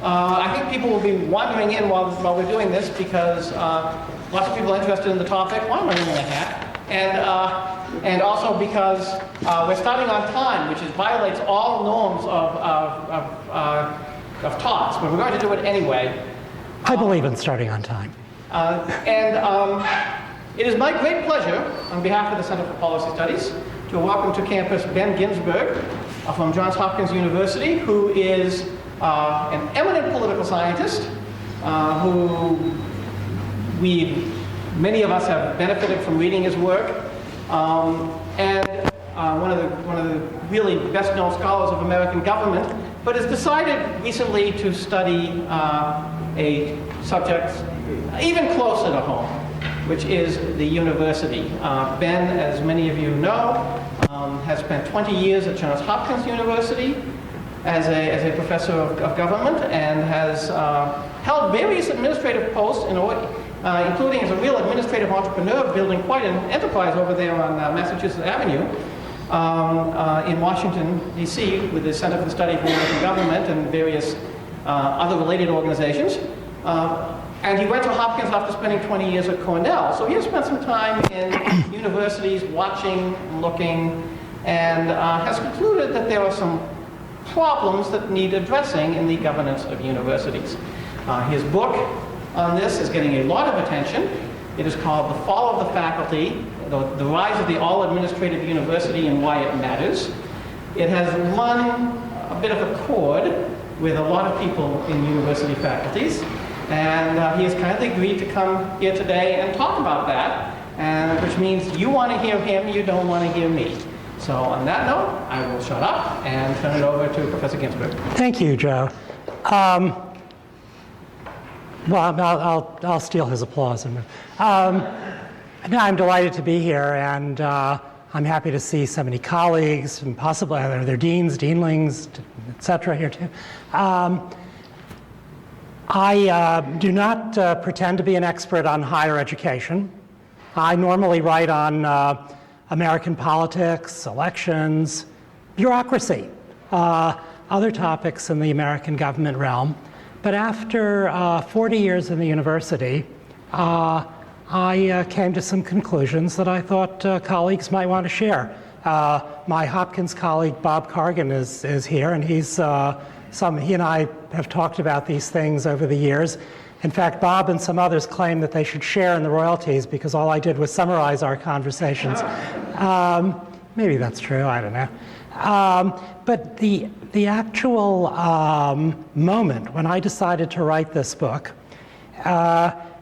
I think people will be wandering in while we're doing this because lots of people are interested in the topic. Why am I wearing a hat? And also because we're starting on time, which violates all norms of talks, but we're going to do it anyway. I believe in starting on time. It is my great pleasure, on behalf of the Center for Policy Studies, to welcome to campus Ben Ginsberg from Johns Hopkins University, who is an eminent political scientist who many of us have benefited from reading his work, and one of the really best-known scholars of American government, but has decided recently to study a subject even closer to home, which is the university. Ben, as many of you know, has spent 20 years at Johns Hopkins University as a professor of government, and has held various administrative posts, including as a real administrative entrepreneur, building quite an enterprise over there on Massachusetts Avenue in Washington, D.C., with the Center for the Study of American Government and various other related organizations. And he went to Hopkins after spending 20 years at Cornell. So he has spent some time in universities watching, looking, and has concluded that there are some problems that need addressing in the governance of universities. His book on this is getting a lot of attention. It is called The Fall of the Faculty, the Rise of the All-Administrative University and Why It Matters. It has run a bit of a chord with a lot of people in university faculties. And he has kindly agreed to come here today and talk about that, which means you want to hear him, you don't want to hear me. So on that note, I will shut up and turn it over to Professor Ginsberg. Thank you, Joe. Well, I'll steal his applause. I'm delighted to be here, and I'm happy to see so many colleagues, and possibly their deans, deanlings, et cetera, here too. I do not pretend to be an expert on higher education. I normally write on American politics, elections, bureaucracy, other topics in the American government realm. But after 40 years in the university, I came to some conclusions that I thought colleagues might want to share. My Hopkins colleague, Bob Cargan, is here, and he and I have talked about these things over the years. In fact, Bob and some others claim that they should share in the royalties because all I did was summarize our conversations. Maybe that's true, I don't know. But the actual moment when I decided to write this book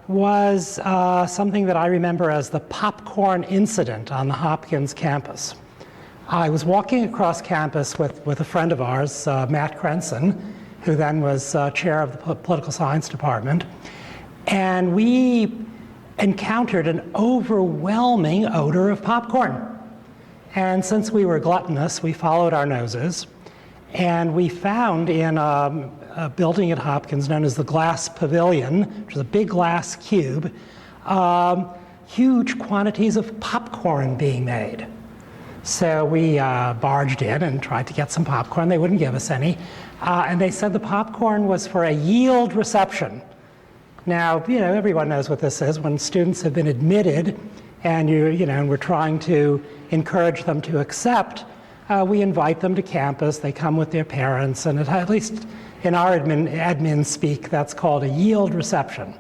was something that I remember as the popcorn incident on the Hopkins campus. I was walking across campus with a friend of ours, Matt Crenson, who then was chair of the political science department, and we encountered an overwhelming odor of popcorn. And since we were gluttonous, we followed our noses, and we found in a building at Hopkins known as the Glass Pavilion, which is a big glass cube, huge quantities of popcorn being made. So we barged in and tried to get some popcorn. They wouldn't give us any. And they said the popcorn was for a yield reception. Now, everyone knows what this is. When students have been admitted and and we're trying to encourage them to accept, we invite them to campus. They come with their parents, and at least in our admin speak, that's called a yield reception.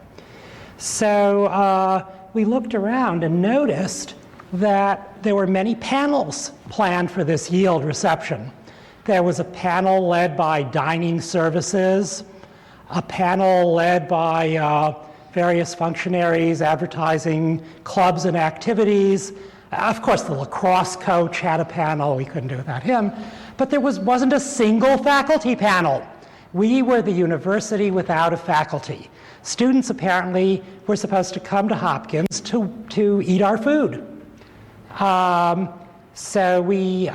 So we looked around and noticed that there were many panels planned for this yield reception. There was a panel led by dining services, a panel led by various functionaries advertising clubs and activities. Of course, the lacrosse coach had a panel. We couldn't do it without him. But there wasn't a single faculty panel. We were the university without a faculty. Students apparently were supposed to come to Hopkins to eat our food. So we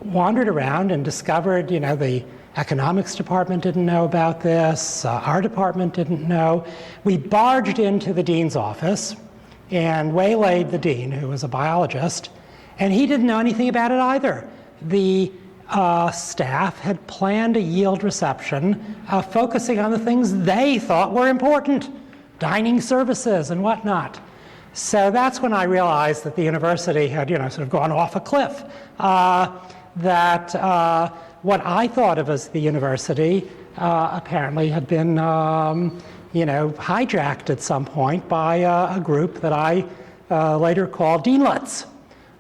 wandered around and discovered, the economics department didn't know about this, our department didn't know. We barged into the dean's office and waylaid the dean, who was a biologist, and he didn't know anything about it either. The staff had planned a yield reception focusing on the things they thought were important, dining services and whatnot. So that's when I realized that the university had, sort of gone off a cliff. That what I thought of as the university apparently had been, hijacked at some point by a group that I later called deanlets.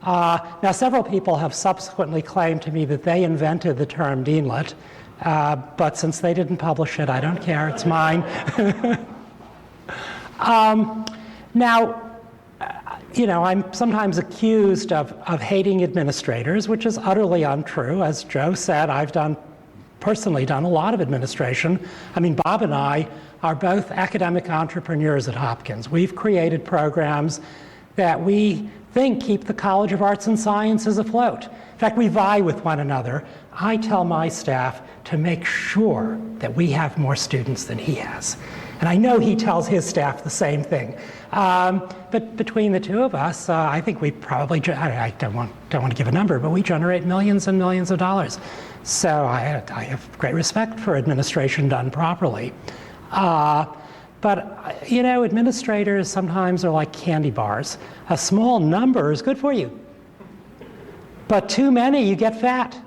Now, several people have subsequently claimed to me that they invented the term deanlet, but since they didn't publish it, I don't care, it's mine. Now, I'm sometimes accused of hating administrators, which is utterly untrue. As Joe said, I've personally done a lot of administration. I mean, Bob and I are both academic entrepreneurs at Hopkins. We've created programs that we think keep the College of Arts and Sciences afloat. In fact, we vie with one another. I tell my staff to make sure that we have more students than he has. And I know he tells his staff the same thing. But between the two of us, I think we probably, I don't want to give a number, but we generate millions and millions of dollars. So I have great respect for administration done properly. But administrators sometimes are like candy bars. A small number is good for you. But too many, you get fat.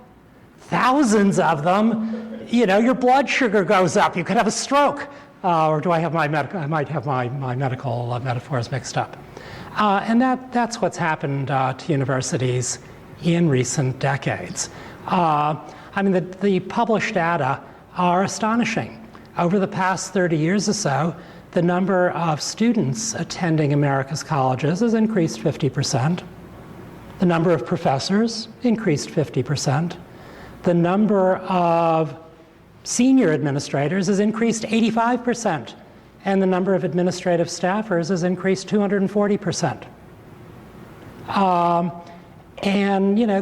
Thousands of them, your blood sugar goes up. You could have a stroke. Or do I have I might have my medical metaphors mixed up. And that's what's happened to universities in recent decades. The published data are astonishing. Over the past 30 years or so, the number of students attending America's colleges has increased 50%. The number of professors increased 50%. The number of senior administrators has increased 85%, and the number of administrative staffers has increased 240%.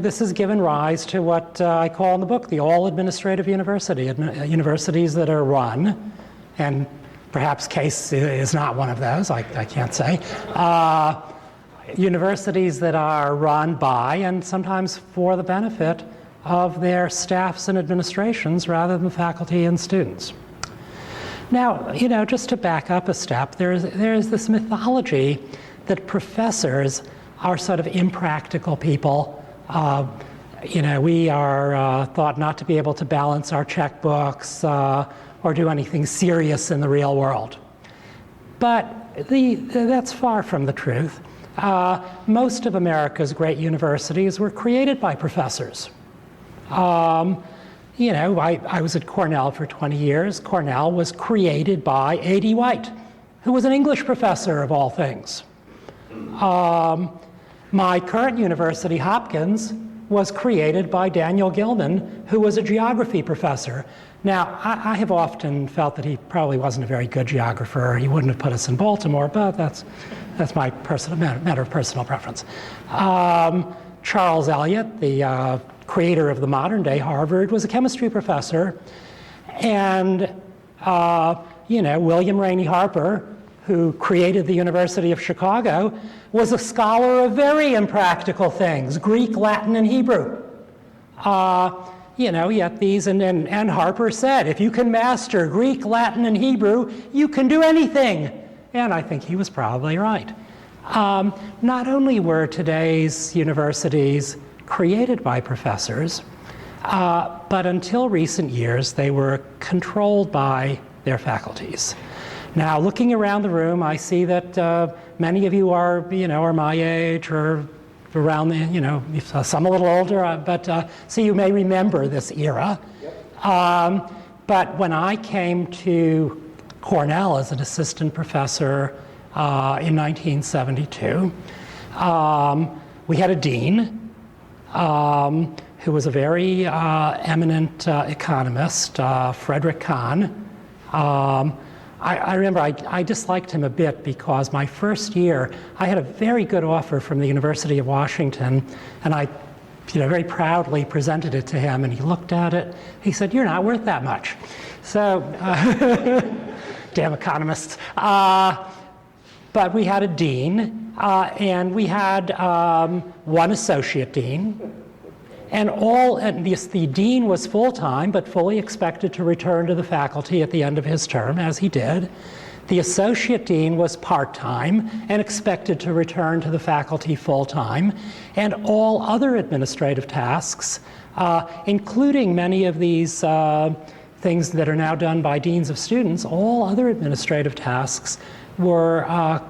This has given rise to what I call in the book the all-administrative university, universities that are run, and perhaps Case is not one of those, I can't say, universities that are run by and sometimes for the benefit of their staffs and administrations rather than faculty and students. Now, just to back up a step, there's this mythology that professors are sort of impractical people. We are thought not to be able to balance our checkbooks or do anything serious in the real world. But that's far from the truth. Most of America's great universities were created by professors. I was at Cornell for 20 years. Cornell was created by A.D. White, who was an English professor of all things. My current university, Hopkins, was created by Daniel Gilman, who was a geography professor. Now, I have often felt that he probably wasn't a very good geographer. He wouldn't have put us in Baltimore, but that's my matter of personal preference. Charles Eliot, the creator of the modern-day Harvard, was a chemistry professor. And, William Rainey Harper, who created the University of Chicago, was a scholar of very impractical things, Greek, Latin, and Hebrew. Yet these, and Harper said, if you can master Greek, Latin, and Hebrew, you can do anything. And I think he was probably right. Not only were today's universities created by professors, but until recent years, they were controlled by their faculties. Now, looking around the room, I see that many of you are my age or around the, some a little older, but so you may remember this era. Yep. But when I came to Cornell as an assistant professor in 1972, we had a dean who was a very eminent economist, Frederick Kahn. I remember I disliked him a bit because my first year, I had a very good offer from the University of Washington, and I very proudly presented it to him, and he looked at it. He said, "You're not worth that much." So, damn economists. But we had a dean, and we had one associate dean, And the dean was full-time, but fully expected to return to the faculty at the end of his term, as he did. The associate dean was part-time and expected to return to the faculty full-time. And all other administrative tasks, including many of these things that are now done by deans of students, all other administrative tasks were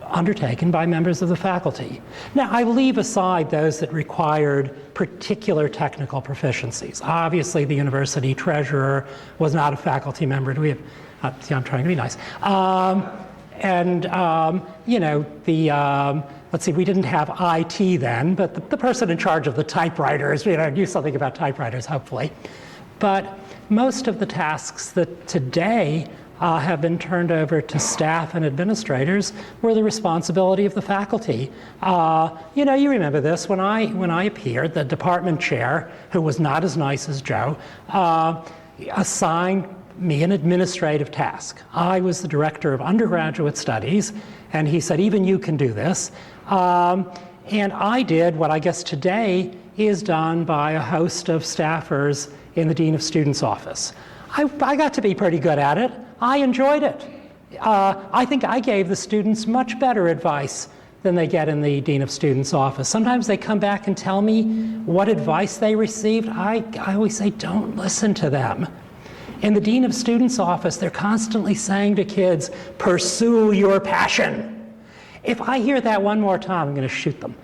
undertaken by members of the faculty. Now, I leave aside those that required particular technical proficiencies. Obviously, the university treasurer was not a faculty member. Do we have, see, I'm trying to be nice. You know, let's see, we didn't have IT then, but the person in charge of the typewriters, you know, knew something about typewriters, hopefully. But most of the tasks that today have been turned over to staff and administrators were the responsibility of the faculty. You know, you remember this, when I appeared, the department chair, who was not as nice as Joe, assigned me an administrative task. I was the director of undergraduate studies, and he said, even you can do this. And I did what I guess today is done by a host of staffers in the Dean of Students' office. I got to be pretty good at it. I enjoyed it. I think I gave the students much better advice than they get in the Dean of Students' office. Sometimes they come back and tell me what advice they received. I always say, don't listen to them. In the Dean of Students' office, they're constantly saying to kids, pursue your passion. If I hear that one more time, I'm going to shoot them.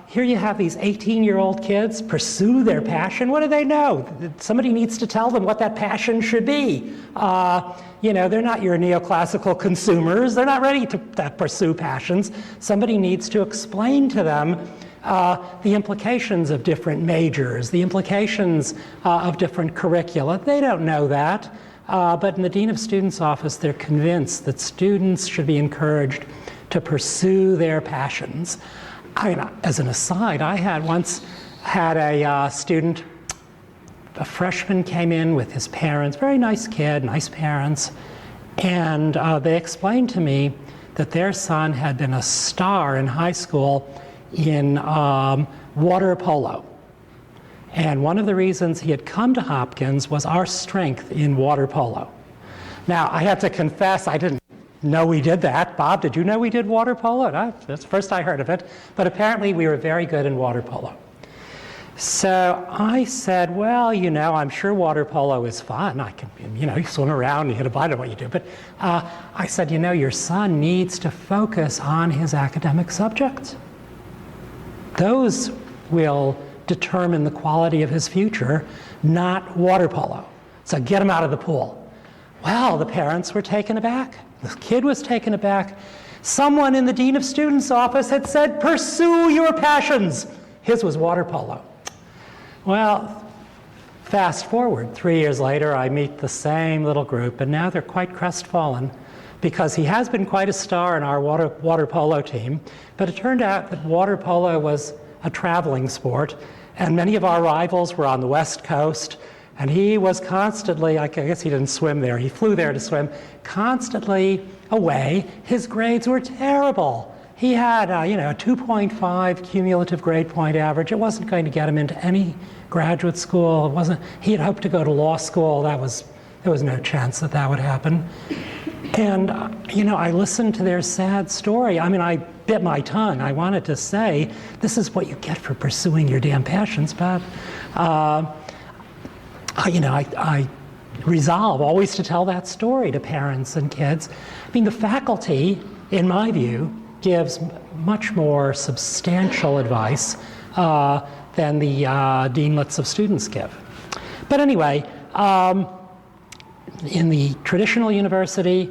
Here you have these 18-year-old kids pursue their passion. What do they know? Somebody needs to tell them what that passion should be. You know, they're not your neoclassical consumers. They're not ready to pursue passions. Somebody needs to explain to them the implications of different majors, the implications of different curricula. They don't know that. But in the Dean of Students' office, they're convinced that students should be encouraged to pursue their passions. I mean, as an aside, I once had a student, a freshman came in with his parents, very nice kid, nice parents, and they explained to me that their son had been a star in high school in water polo. And one of the reasons he had come to Hopkins was our strength in water polo. Now, I have to confess, I didn't know we did that. Bob, did you know we did water polo? No, that's the first I heard of it. But apparently we were very good in water polo. So I said, well, you know, I'm sure water polo is fun. I can, you know, you swim around, you hit a ball, I don't know what you do. But I said, you know, your son needs to focus on his academic subjects. Those will determine the quality of his future, not water polo. So get him out of the pool. Well, the parents were taken aback. The kid was taken aback. Someone in the Dean of Students' office had said, pursue your passions. His was water polo. Well, fast forward, 3 years later, I meet the same little group, and now they're quite crestfallen because he has been quite a star in our water polo team, but it turned out that water polo was a traveling sport, and many of our rivals were on the West Coast, and he was constantly, I guess he didn't swim there, he flew there to swim, constantly away. His grades were terrible. He had a 2.5 cumulative grade point average. It wasn't going to get him into any graduate school. He had hoped to go to law school. There was no chance that would happen. And, I listened to their sad story. I mean, I bit my tongue. I wanted to say, this is what you get for pursuing your damn passions, but I resolve always to tell that story to parents and kids. I mean, the faculty, in my view, gives much more substantial advice than the deanlets of students give. But anyway, in the traditional university,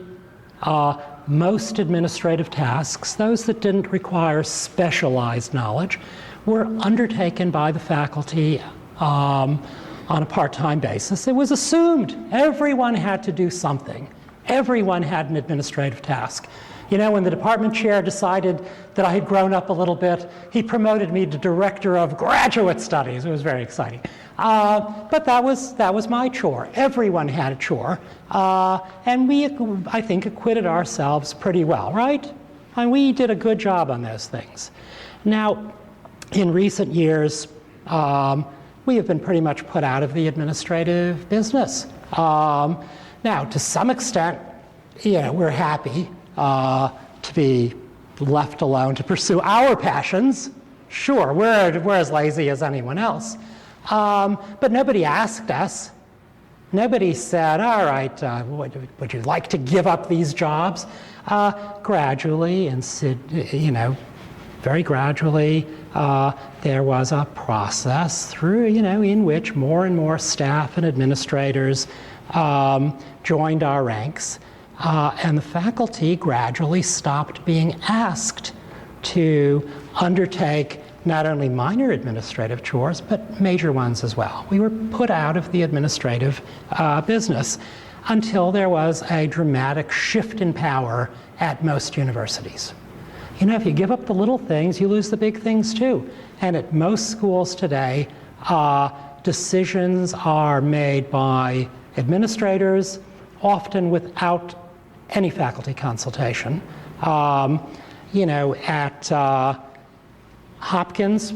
most administrative tasks, those that didn't require specialized knowledge, were undertaken by the faculty on a part-time basis. It was assumed everyone had to do something. Everyone had an administrative task. You know, when the department chair decided that I had grown up a little bit, he promoted me to director of graduate studies. It was very exciting. But that was my chore. Everyone had a chore. And we, I think, acquitted ourselves pretty well, right? And we did a good job on those things. Now, in recent years, we have been pretty much put out of the administrative business. Now, to some extent, we're happy to be left alone to pursue our passions. Sure, we're as lazy as anyone else. But nobody asked us. Nobody said, all right, would you like to give up these jobs? Gradually, and very gradually, there was a process through, in which more and more staff and administrators joined our ranks, and the faculty gradually stopped being asked to undertake not only minor administrative chores, but major ones as well. We were put out of the administrative business until there was a dramatic shift in power at most universities. If you give up the little things, you lose the big things too. And at most schools today, decisions are made by administrators, often without any faculty consultation. At Hopkins,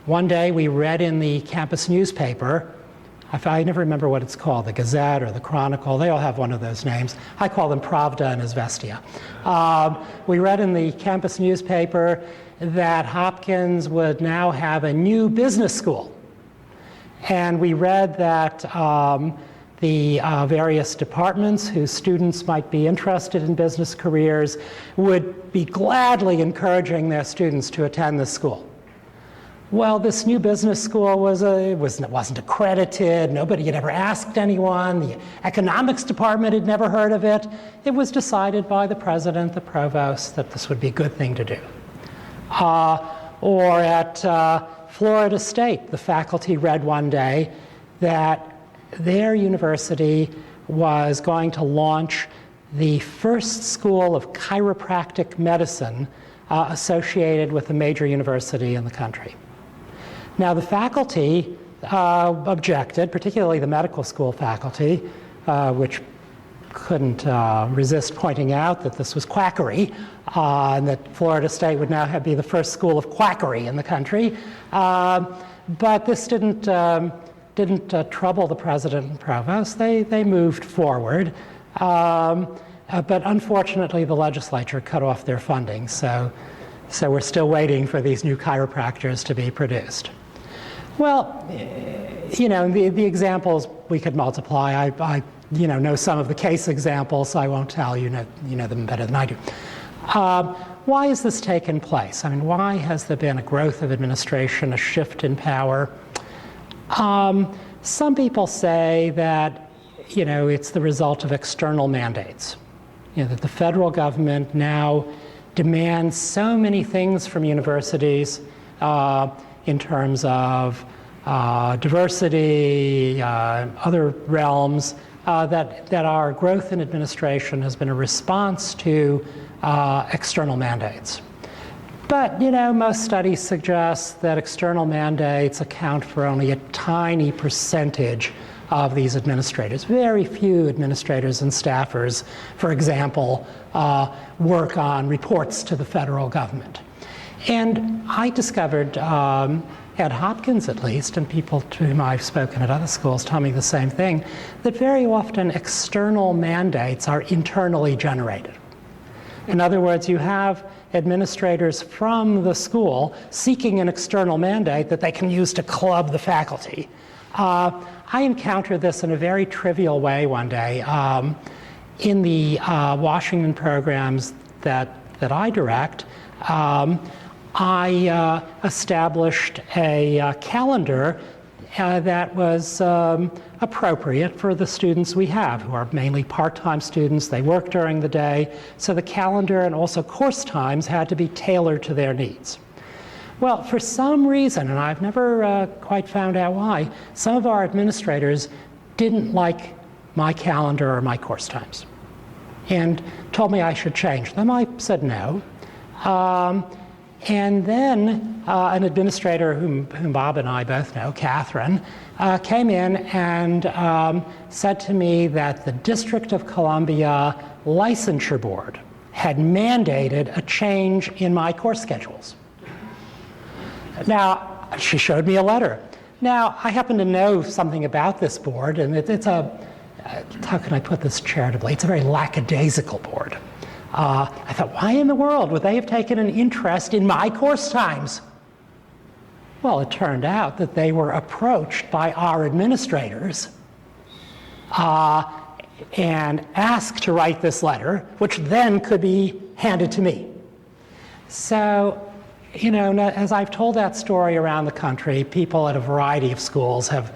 one day we read in the campus newspaper, I never remember what it's called, the Gazette or the Chronicle, they all have one of those names. I call them Pravda and Izvestia. We read in the campus newspaper that Hopkins would now have a new business school. And we read that the various departments whose students might be interested in business careers would be gladly encouraging their students to attend this school. Well, this new business school wasn't accredited. Nobody had ever asked anyone. The economics department had never heard of it. It was decided by the president, the provost, that this would be a good thing to do. Or at Florida State, the faculty read one day that their university was going to launch the first school of chiropractic medicine associated with a major university in the country. Now, the faculty objected, particularly the medical school faculty, which couldn't resist pointing out that this was quackery, and that Florida State would now be the first school of quackery in the country. But this didn't trouble the president and provost. They moved forward. But unfortunately, the legislature cut off their funding, so we're still waiting for these new chiropractors to be produced. Well, the examples we could multiply. I know some of the case examples, so I won't tell you. You know them better than I do. Why has this taken place? I mean, why has there been a growth of administration, a shift in power? Some people say that, it's the result of external mandates. That the federal government now demands so many things from universities in terms of diversity, other realms, that our growth in administration has been a response to external mandates. But, most studies suggest that external mandates account for only a tiny percentage of these administrators. Very few administrators and staffers, for example, work on reports to the federal government. And I discovered, at Hopkins at least, and people to whom I've spoken at other schools tell me the same thing, that very often external mandates are internally generated. In other words, you have administrators from the school seeking an external mandate that they can use to club the faculty. I encountered this in a very trivial way one day. In the Washington programs that I direct, I established a calendar that was appropriate for the students we have, who are mainly part-time students. They work during the day, so the calendar and also course times had to be tailored to their needs. Well, for some reason, and I've never quite found out why, some of our administrators didn't like my calendar or my course times and told me I should change them. I said no. And then an administrator whom Bob and I both know, Catherine, came in and said to me that the District of Columbia Licensure Board had mandated a change in my course schedules. Now, she showed me a letter. Now, I happen to know something about this board, and it's how can I put this charitably? It's a very lackadaisical board. I thought, why in the world would they have taken an interest in my course times? Well, it turned out that they were approached by our administrators and asked to write this letter, which then could be handed to me. So, you know, as I've told that story around the country, people at a variety of schools have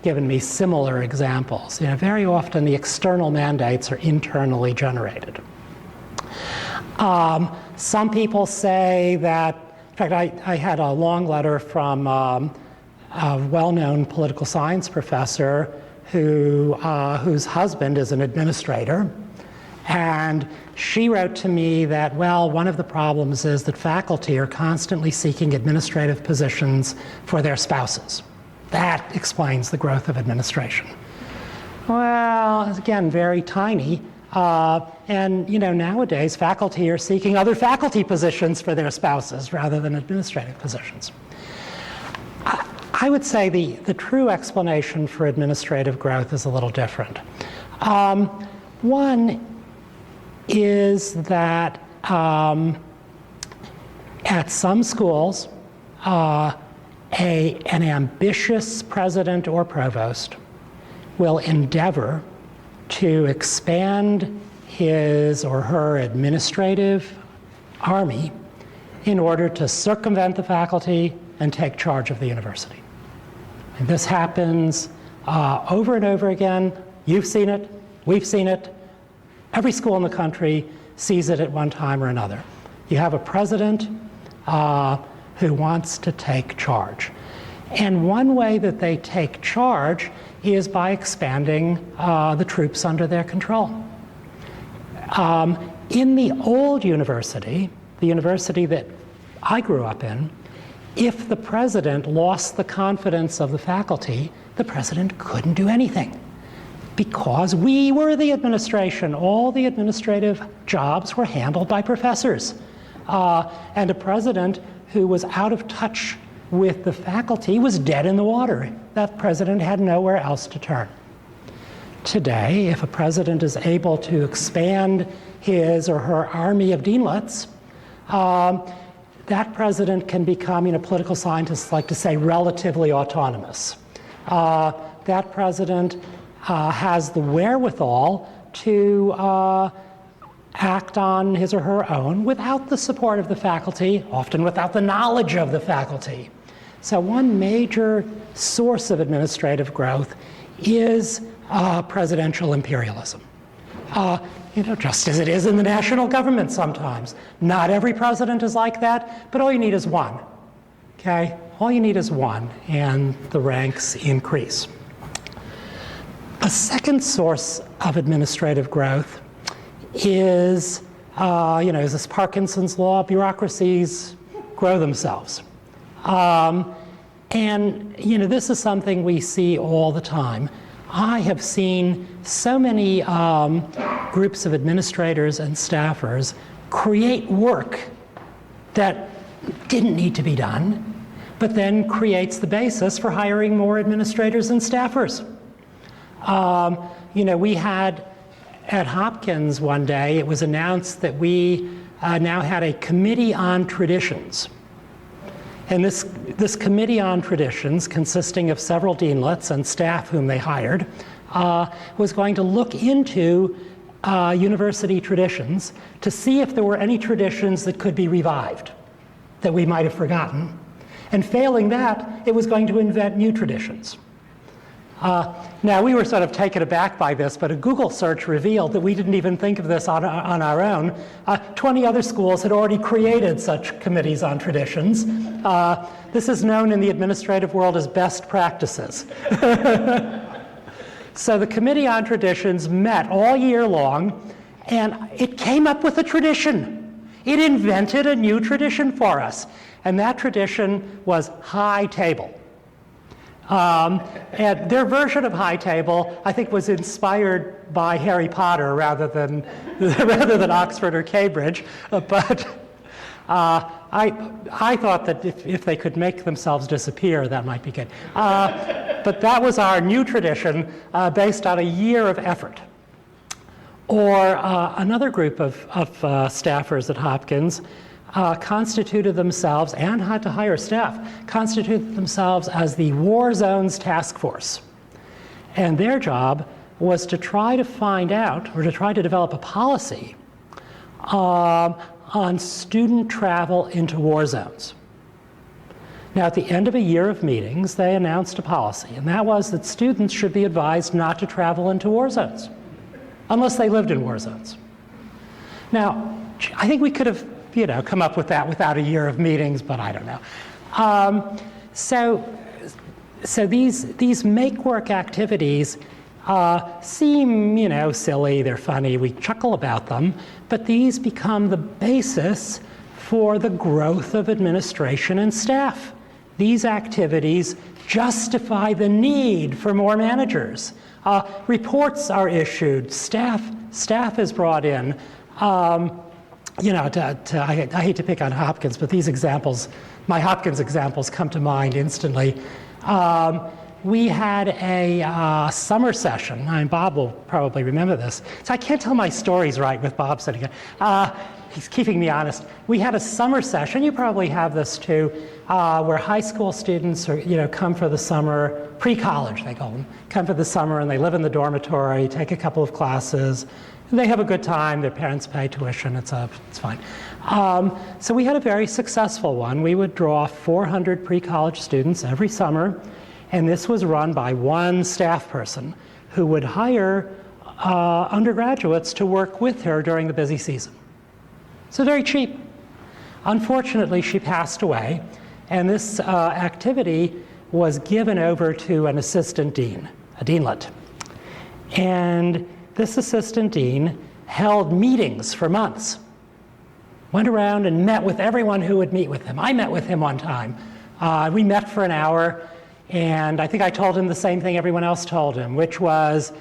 given me similar examples. You know, very often the external mandates are internally generated. Some people say that, in fact, I had a long letter from a well-known political science professor whose husband is an administrator, and she wrote to me that, well, one of the problems is that faculty are constantly seeking administrative positions for their spouses. That explains the growth of administration. Well, again, very tiny. And you know, nowadays, faculty are seeking other faculty positions for their spouses rather than administrative positions. I would say the true explanation for administrative growth is a little different. One is that at some schools, an ambitious president or provost will endeavor to expand his or her administrative army in order to circumvent the faculty and take charge of the university. And this happens over and over again. You've seen it, we've seen it. Every school in the country sees it at one time or another. You have a president who wants to take charge. And one way that they take charge is by expanding the troops under their control. In the old university, the university that I grew up in, if the president lost the confidence of the faculty, the president couldn't do anything. Because we were the administration, all the administrative jobs were handled by professors. And a president who was out of touch with the faculty was dead in the water. That president had nowhere else to turn. Today, if a president is able to expand his or her army of deanlets, that president can become, you know, political scientists like to say, relatively autonomous. That president has the wherewithal to act on his or her own without the support of the faculty, often without the knowledge of the faculty. So one major source of administrative growth is presidential imperialism. You know, just as it is in the national government sometimes. Not every president is like that, but all you need is one. Okay? All you need is one, and the ranks increase. A second source of administrative growth is, you know, is this Parkinson's law? Bureaucracies grow themselves. And, you know, this is something we see all the time. I have seen so many groups of administrators and staffers create work that didn't need to be done, but then creates the basis for hiring more administrators and staffers. You know, we had at Hopkins one day, it was announced that we now had a committee on traditions. And this committee on traditions, consisting of several deanlets and staff whom they hired, was going to look into university traditions to see if there were any traditions that could be revived that we might have forgotten. And failing that, it was going to invent new traditions. Now, we were sort of taken aback by this, but a Google search revealed that we didn't even think of this on our own. 20 other schools had already created such committees on traditions. This is known in the administrative world as best practices. So the Committee on Traditions met all year long, and it came up with a tradition. It invented a new tradition for us, and that tradition was high table. And their version of high table, I think, was inspired by Harry Potter rather than Oxford or Cambridge. But I thought that if they could make themselves disappear, that might be good. But that was our new tradition based on a year of effort. Or another group of staffers at Hopkins constituted themselves, and had to hire staff, constituted themselves as the War Zones Task Force. And their job was to try to find out, or to try to develop a policy on student travel into war zones. Now, at the end of a year of meetings, they announced a policy, and that was that students should be advised not to travel into war zones, unless they lived in war zones. Now, I think we could have, come up with that without a year of meetings, but I don't know. So these make-work activities seem, silly, they're funny, we chuckle about them, but these become the basis for the growth of administration and staff. These activities justify the need for more managers. Reports are issued, staff is brought in. I hate to pick on Hopkins, but these examples, my Hopkins examples come to mind instantly. We had a summer session, and Bob will probably remember this. So I can't tell my stories right with Bob sitting here. He's keeping me honest. We had a summer session, you probably have this too, where high school students come for the summer, pre-college they call them, come for the summer and they live in the dormitory, take a couple of classes, and they have a good time, their parents pay tuition, it's fine. So we had a very successful one. We would draw 400 pre-college students every summer, and this was run by one staff person who would hire undergraduates to work with her during the busy season. So very cheap. Unfortunately, she passed away, and this activity was given over to an assistant dean, a deanlet. And this assistant dean held meetings for months, went around and met with everyone who would meet with him. I met with him one time. We met for an hour, and I think I told him the same thing everyone else told him, which was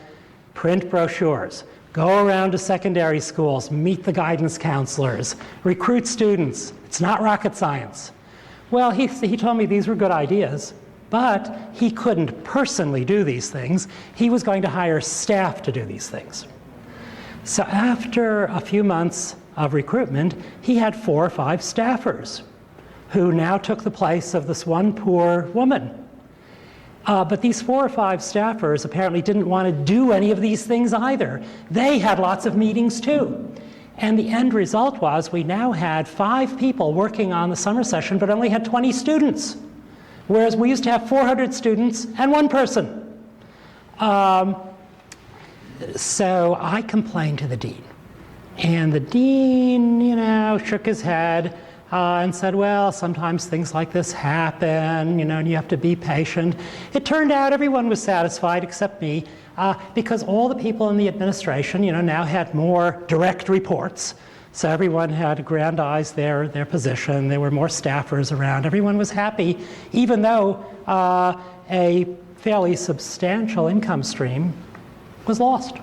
print brochures, go around to secondary schools, meet the guidance counselors, recruit students. It's not rocket science. Well, he told me these were good ideas, but he couldn't personally do these things. He was going to hire staff to do these things. So after a few months of recruitment, he had 4 or 5 staffers who now took the place of this one poor woman. But these 4 or 5 staffers apparently didn't want to do any of these things either. They had lots of meetings too. And the end result was we now had 5 people working on the summer session, but only had 20 students. Whereas we used to have 400 students and 1 person. So I complained to the dean. And the dean, shook his head and said, well, sometimes things like this happen, and you have to be patient. It turned out everyone was satisfied except me, because all the people in the administration, now had more direct reports. So everyone had aggrandized their position. There were more staffers around. Everyone was happy, even though a fairly substantial income stream was lost.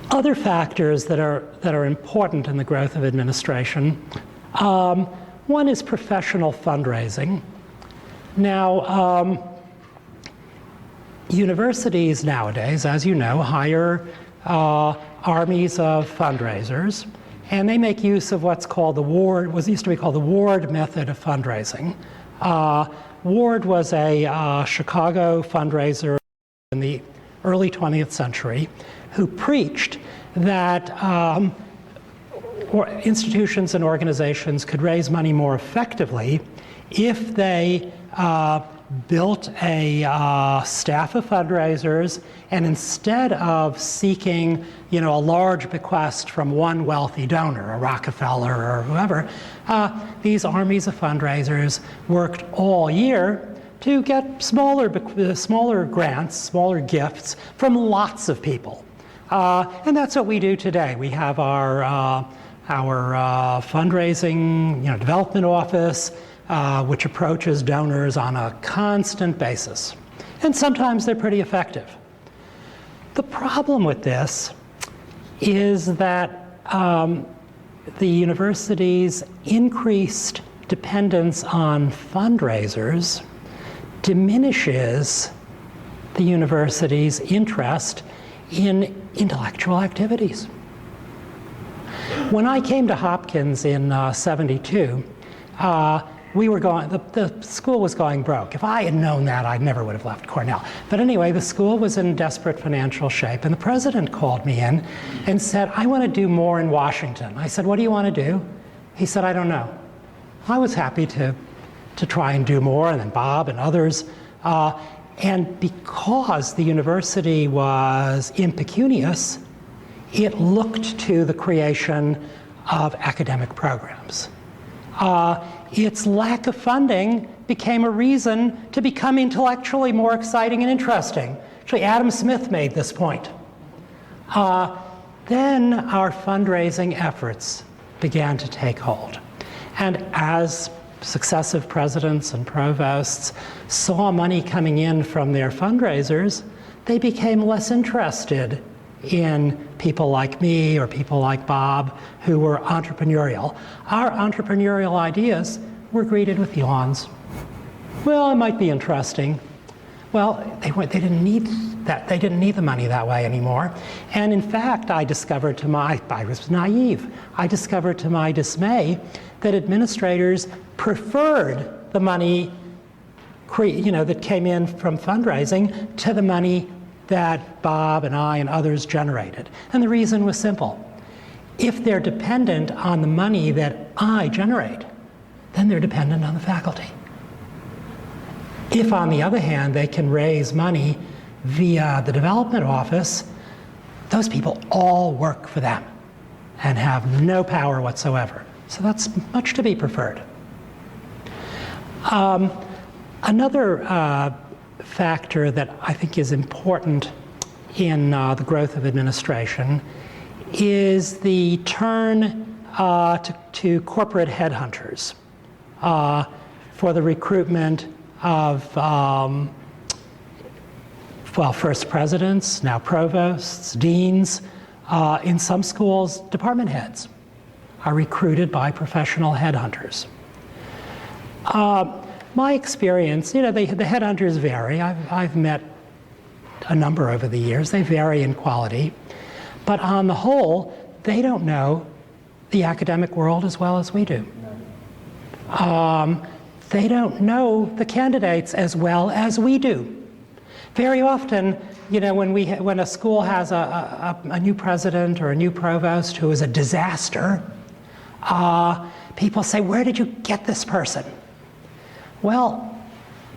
Other factors that are important in the growth of administration, one is professional fundraising. Now, universities nowadays, as you know, hire armies of fundraisers, and they make use of what's called the Ward, what used to be called the Ward method of fundraising. Ward was a Chicago fundraiser in the early 20th century who preached that institutions and organizations could raise money more effectively if they built a staff of fundraisers, and instead of seeking, a large bequest from one wealthy donor, a Rockefeller or whoever, these armies of fundraisers worked all year to get smaller grants, smaller gifts from lots of people. And that's what we do today. We have our fundraising, development office, which approaches donors on a constant basis. And sometimes they're pretty effective. The problem with this is that the university's increased dependence on fundraisers diminishes the university's interest in intellectual activities. When I came to Hopkins in '72, the school was going broke. If I had known that, I never would have left Cornell. But anyway, the school was in desperate financial shape, and the president called me in and said, I want to do more in Washington. I said, what do you want to do? He said, I don't know. I was happy to try and do more, and then Bob and others. And because the university was impecunious, it looked to the creation of academic programs. Its lack of funding became a reason to become intellectually more exciting and interesting. Actually, Adam Smith made this point. Then our fundraising efforts began to take hold. And as successive presidents and provosts saw money coming in from their fundraisers, they became less interested in people like me or people like Bob who were entrepreneurial. Our entrepreneurial ideas were greeted with yawns. Well, it might be interesting. Well, they didn't need that. They didn't need the money that way anymore. And in fact, I was naive. I discovered to my dismay that administrators preferred the money that came in from fundraising to the money that Bob and I and others generated. And the reason was simple. If they're dependent on the money that I generate, then they're dependent on the faculty. If, on the other hand, they can raise money via the development office, those people all work for them and have no power whatsoever. So that's much to be preferred. Another factor that I think is important in the growth of administration is the turn to corporate headhunters for the recruitment of, first presidents, now provosts, deans, in some schools, department heads are recruited by professional headhunters. My experience, the headhunters vary. I've met a number over the years. They vary in quality. But on the whole, they don't know the academic world as well as we do. They don't know the candidates as well as we do. Very often, when a school has a new president or a new provost who is a disaster, people say, where did you get this person? Well,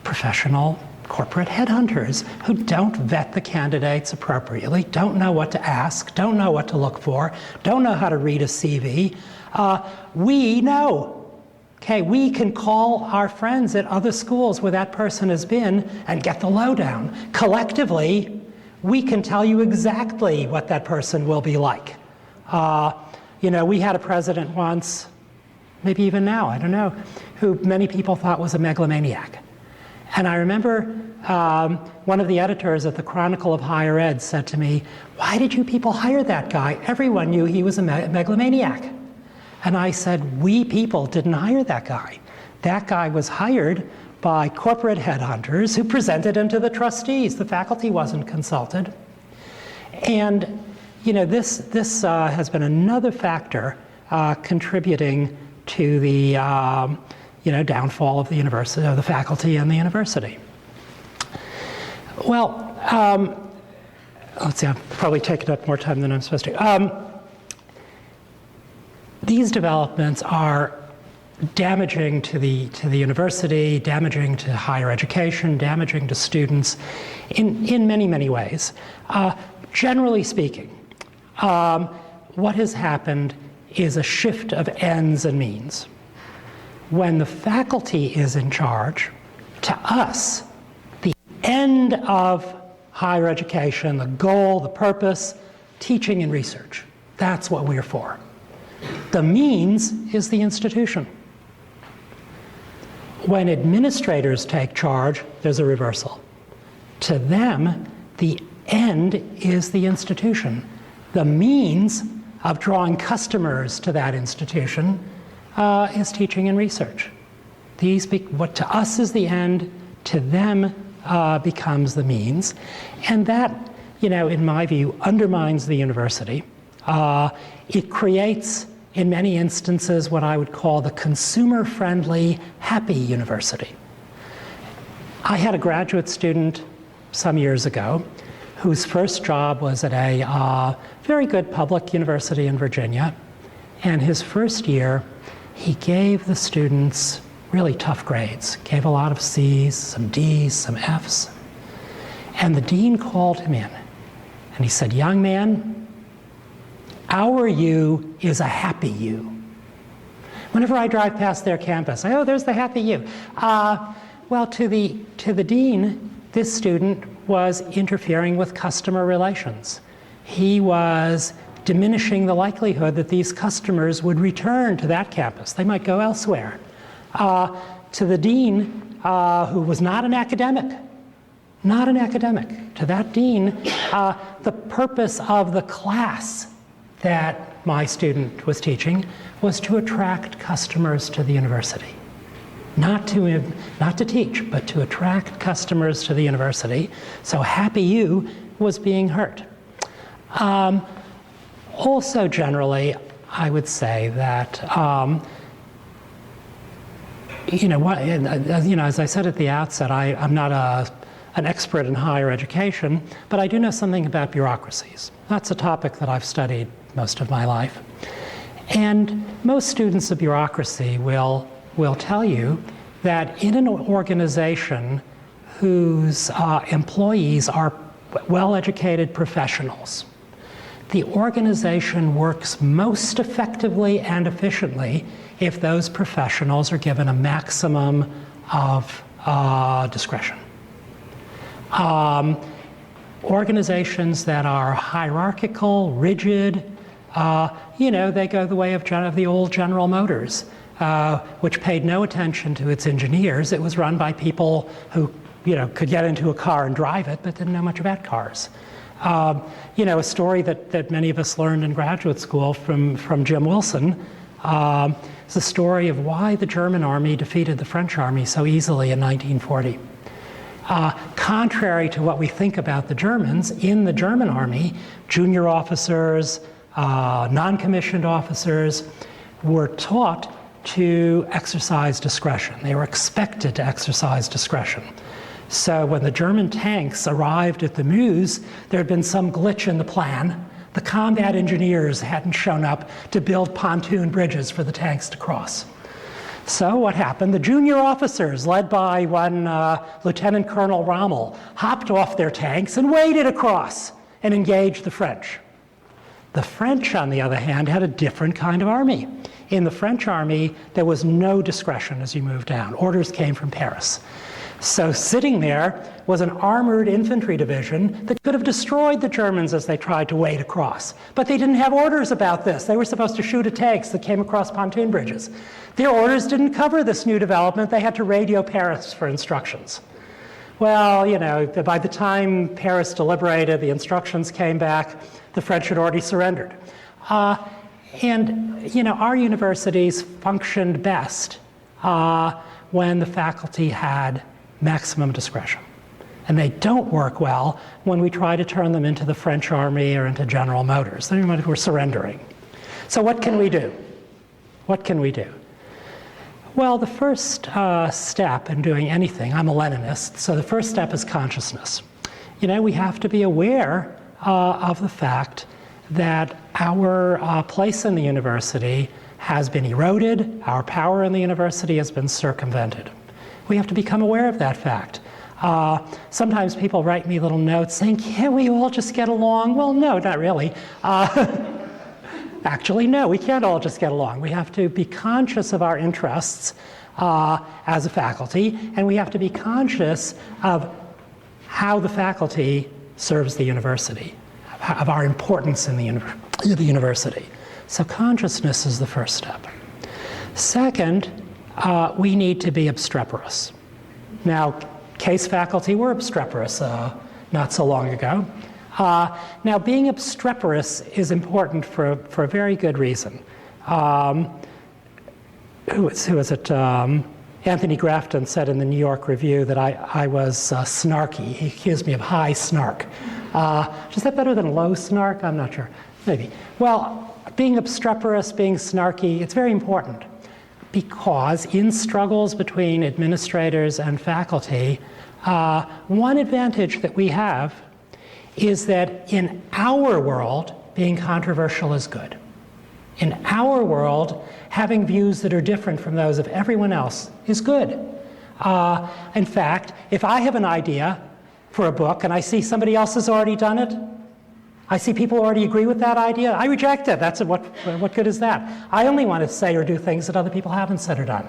professional corporate headhunters who don't vet the candidates appropriately, don't know what to ask, don't know what to look for, don't know how to read a CV. We know. Okay, we can call our friends at other schools where that person has been and get the lowdown. Collectively, we can tell you exactly what that person will be like. We had a president once, maybe even now, I don't know, who many people thought was a megalomaniac. And I remember one of the editors at the Chronicle of Higher Ed said to me, why did you people hire that guy? Everyone knew he was a megalomaniac. And I said, we people didn't hire that guy. That guy was hired by corporate headhunters who presented him to the trustees. The faculty wasn't consulted. And this has been another factor contributing to the downfall of the university, of the faculty and the university. Well, let's see, I've probably taken up more time than I'm supposed to. These developments are damaging to the university, damaging to higher education, damaging to students in many, many ways. Generally speaking, what has happened is a shift of ends and means. When the faculty is in charge, to us, the end of higher education, the goal, the purpose, teaching and research, that's what we're for. The means is the institution. When administrators take charge, there's a reversal. To them, the end is the institution. The means of drawing customers to that institution is teaching and research. What to us is the end, to them becomes the means. And that, in my view, undermines the university. It creates, in many instances, what I would call the consumer-friendly, happy university. I had a graduate student some years ago whose first job was at a very good public university in Virginia. And his first year, he gave the students really tough grades, gave a lot of C's, some D's, some F's. And the dean called him in, and he said, "Young man, our you is a happy you." Whenever I drive past their campus, oh, there's the happy you. Well, to the dean, this student was interfering with customer relations. He was diminishing the likelihood that these customers would return to that campus. They might go elsewhere. To the dean, who was not an academic, to that dean, the purpose of the class that my student was teaching was to attract customers to the university. Not to teach, but to attract customers to the university. So happy you was being hurt. Also, generally, I would say that, as I said at the outset, I'm not an expert in higher education, but I do know something about bureaucracies. That's a topic that I've studied most of my life. And most students of bureaucracy will tell you that in an organization whose employees are well-educated professionals, the organization works most effectively and efficiently if those professionals are given a maximum of discretion. Organizations that are hierarchical, rigid, they go the way of the old General Motors, which paid no attention to its engineers. It was run by people who, could get into a car and drive it, but didn't know much about cars. A story that many of us learned in graduate school from Jim Wilson is the story of why the German army defeated the French army so easily in 1940. Contrary to what we think about the Germans, in the German army, junior officers, non-commissioned officers were taught to exercise discretion. They were expected to exercise discretion. So when the German tanks arrived at the Meuse, there had been some glitch in the plan. The combat engineers hadn't shown up to build pontoon bridges for the tanks to cross. So what happened? The junior officers, led by one Lieutenant Colonel Rommel, hopped off their tanks and waded across and engaged the French. The French, on the other hand, had a different kind of army. In the French army, there was no discretion as you moved down. Orders came from Paris. So sitting there was an armored infantry division that could have destroyed the Germans as they tried to wade across. But they didn't have orders about this. They were supposed to shoot at tanks that came across pontoon bridges. Their orders didn't cover this new development. They had to radio Paris for instructions. Well, by the time Paris deliberated, the instructions came back, the French had already surrendered. Our universities functioned best when the faculty had maximum discretion. And they don't work well when we try to turn them into the French army or into General Motors. Then we're surrendering. So what can we do? What can we do? Well, the first step in doing anything, I'm a Leninist, so the first step is consciousness. We have to be aware of the fact that our place in the university has been eroded, our power in the university has been circumvented. We have to become aware of that fact. Sometimes people write me little notes saying, can't we all just get along? Well, no, not really. Actually, no, we can't all just get along. We have to be conscious of our interests as a faculty, and we have to be conscious of how the faculty serves the university, of our importance in the university. So consciousness is the first step. Second, we need to be obstreperous. Now, case faculty were obstreperous not so long ago. Now, being obstreperous is important for a very good reason. Who was it? Anthony Grafton said in the New York Review that I was snarky. He accused me of high snark. Is that better than low snark? I'm not sure. Maybe. Well, being obstreperous, being snarky, it's very important because in struggles between administrators and faculty, one advantage that we have is that in our world, being controversial is good. In our world, having views that are different from those of everyone else is good. In fact, if I have an idea for a book and I see somebody else has already done it, I see people already agree with that idea, I reject it. What good is that? I only want to say or do things that other people haven't said or done.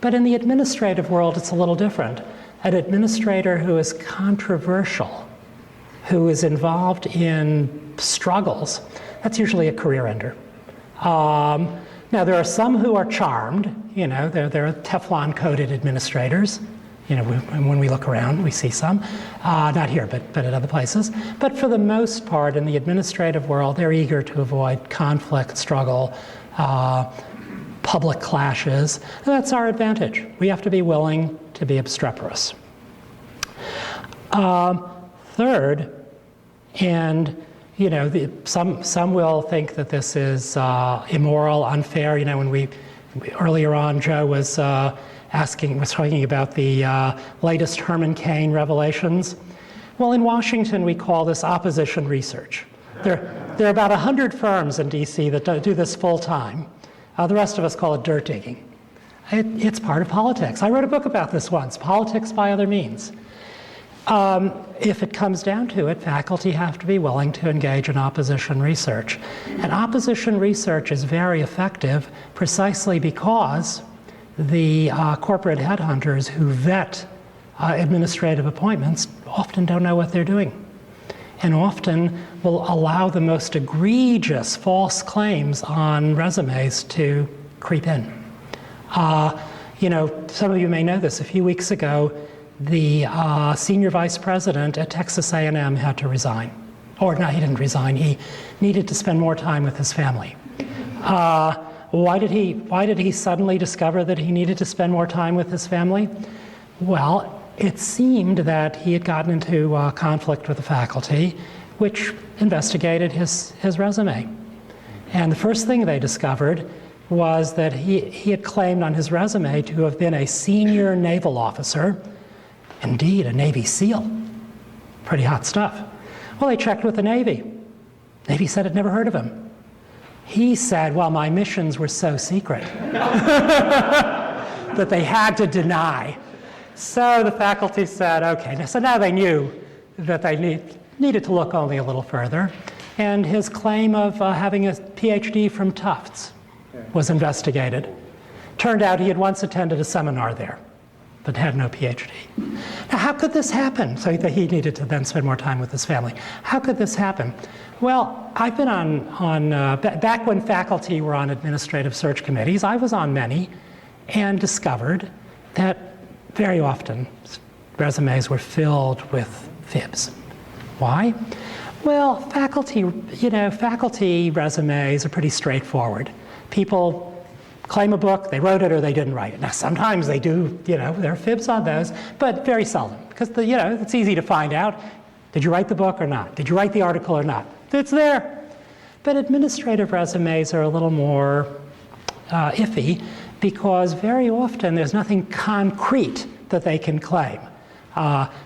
But in the administrative world, it's a little different. An administrator who is controversial, who is involved in struggles, that's usually a career ender. Now, there are some who are charmed. You know, there are Teflon-coated administrators. You know, when we look around, we see some. Not here, but at other places. But for the most part, in the administrative world, they're eager to avoid conflict, struggle, public clashes. And that's our advantage. We have to be willing to be obstreperous. Third, and you know, some will think that this is immoral, unfair. You know, when earlier on, Joe was talking about the latest Herman Cain revelations. Well, in Washington, we call this opposition research. There are about 100 firms in DC that do this full time. The rest of us call it dirt digging. It's part of politics. I wrote a book about this once, Politics by Other Means. If it comes down to it, faculty have to be willing to engage in opposition research. And opposition research is very effective precisely because the corporate headhunters who vet administrative appointments often don't know what they're doing, and often will allow the most egregious false claims on resumes to creep in. You know, some of you may know this. A few weeks ago, the senior vice president at Texas A&M had to resign. Or no, he didn't resign. He needed to spend more time with his family. Why did he suddenly discover that he needed to spend more time with his family? Well, it seemed that he had gotten into conflict with the faculty, which investigated his resume. And the first thing they discovered was that he had claimed on his resume to have been a senior naval officer, indeed a Navy SEAL. Pretty hot stuff. Well, they checked with the Navy. Navy said it never heard of him. He said, well, my missions were so secret that they had to deny. So the faculty said, okay. So now they knew that they needed to look only a little further. And his claim of having a PhD from Tufts was investigated. Turned out he had once attended a seminar there, but had no PhD. Now, how could this happen? So that he needed to then spend more time with his family. How could this happen? Well, I've been back when faculty were on administrative search committees, I was on many and discovered that very often resumes were filled with fibs. Why? Well, faculty resumes are pretty straightforward. People claim a book, they wrote it or they didn't write it. Now, sometimes they do, there are fibs on those, but very seldom, because it's easy to find out. Did you write the book or not? Did you write the article or not? It's there. But administrative resumes are a little more iffy because very often there's nothing concrete that they can claim.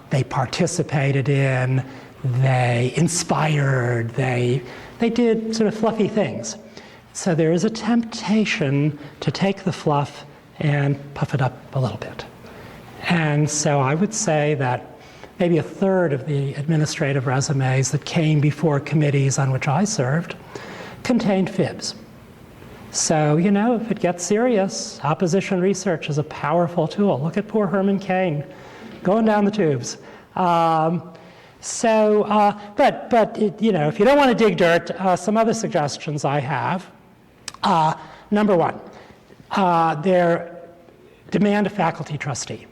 They participated in, they inspired, they did sort of fluffy things. So there is a temptation to take the fluff and puff it up a little bit. And so I would say that maybe a third of the administrative resumes that came before committees on which I served contained fibs. So, if it gets serious, opposition research is a powerful tool. Look at poor Herman Cain going down the tubes. But if you don't want to dig dirt, some other suggestions I have. Number one, demand a faculty trustee.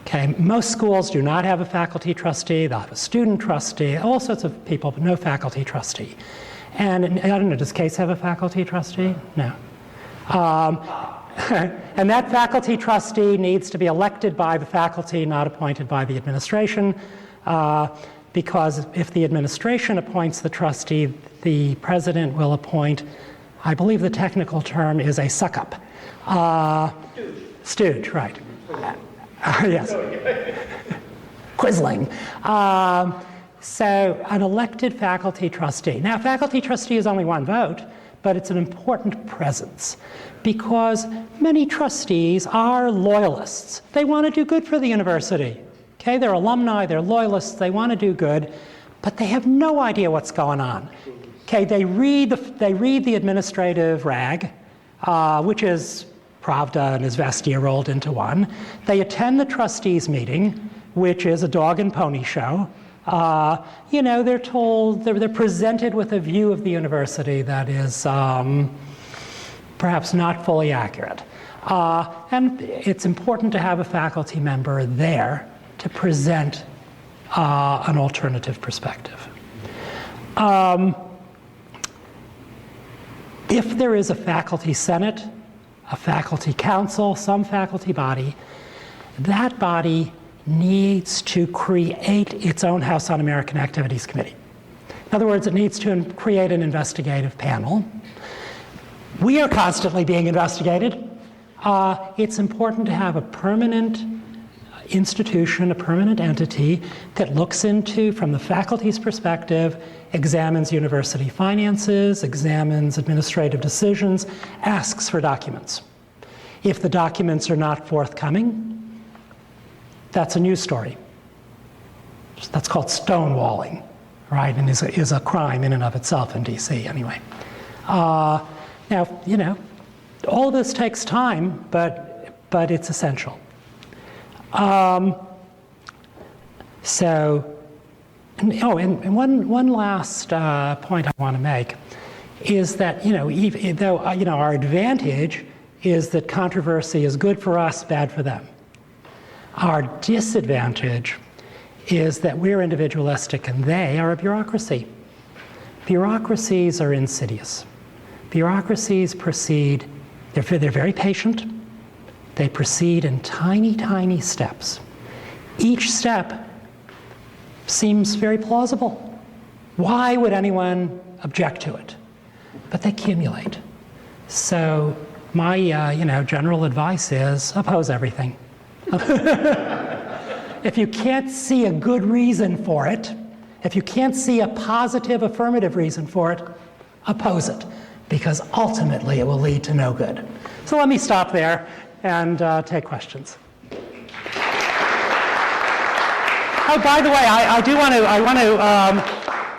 Okay, most schools do not have a faculty trustee. They'll have a student trustee, all sorts of people, but no faculty trustee. And I don't know, does Case have a faculty trustee? No. And that faculty trustee needs to be elected by the faculty, not appointed by the administration, because if the administration appoints the trustee, the president will appoint, I believe the technical term is a suck-up. Stooge, right. Yes. Quisling. So an elected faculty trustee. Now, faculty trustee is only one vote, but it's an important presence because many trustees are loyalists. They want to do good for the university. Okay, they're alumni, they're loyalists, they want to do good, but they have no idea what's going on. Okay, they read the administrative rag, which is Pravda and Izvestia rolled into one. They attend the trustees meeting, which is a dog and pony show. You know, they're told, they're presented with a view of the university that is perhaps not fully accurate. And it's important to have a faculty member there to present an alternative perspective. If there is a faculty senate, a faculty council, some faculty body, that body needs to create its own House Un-American Activities Committee. In other words, it needs to create an investigative panel. We are constantly being investigated. It's important to have a permanent institution, a permanent entity that looks into, from the faculty's perspective, examines university finances, examines administrative decisions, asks for documents. If the documents are not forthcoming, that's a news story. That's called stonewalling, right? And is a crime in and of itself in DC anyway. Now, you know, all this takes time, but it's essential. And one last point I want to make is that, you know, even though, you know, our advantage is that controversy is good for us, bad for them. Our disadvantage is that we're individualistic and they are a bureaucracy. Bureaucracies are insidious. Bureaucracies proceed, they're very patient. They proceed in tiny, tiny steps. Each step seems very plausible. Why would anyone object to it? But they accumulate. So my you know, general advice is oppose everything. If you can't see a good reason for it, if you can't see a positive affirmative reason for it, oppose it, because ultimately it will lead to no good. So let me stop there and take questions. Oh, by the way, I want to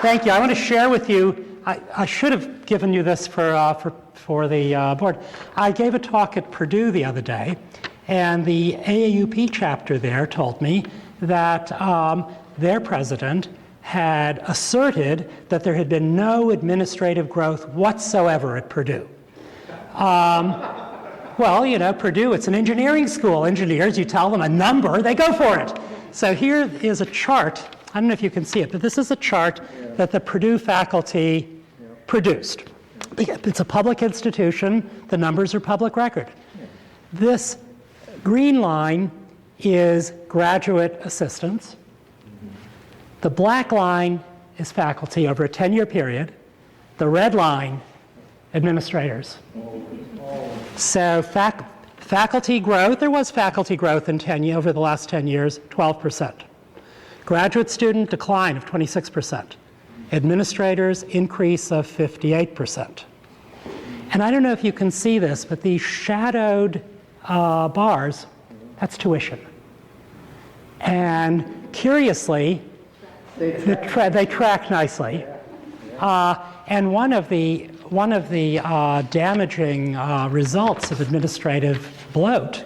thank you. I want to share with you. I should have given you this for the board. I gave a talk at Purdue the other day, and the AAUP chapter there told me that their president had asserted that there had been no administrative growth whatsoever at Purdue. Well, you know, Purdue, it's an engineering school. Engineers, you tell them a number, they go for it. So here is a chart. I don't know if you can see it, but this is a chart that the Purdue faculty produced. It's a public institution. The numbers are public record. This green line is graduate assistants. The black line is faculty over a 10-year period. The red line, administrators. So faculty growth, there was faculty growth over the last 10 years, 12%. Graduate student decline of 26%. Administrators increase of 58%. And I don't know if you can see this, but these shadowed bars, that's tuition. And curiously, they track nicely. And one of the damaging results of administrative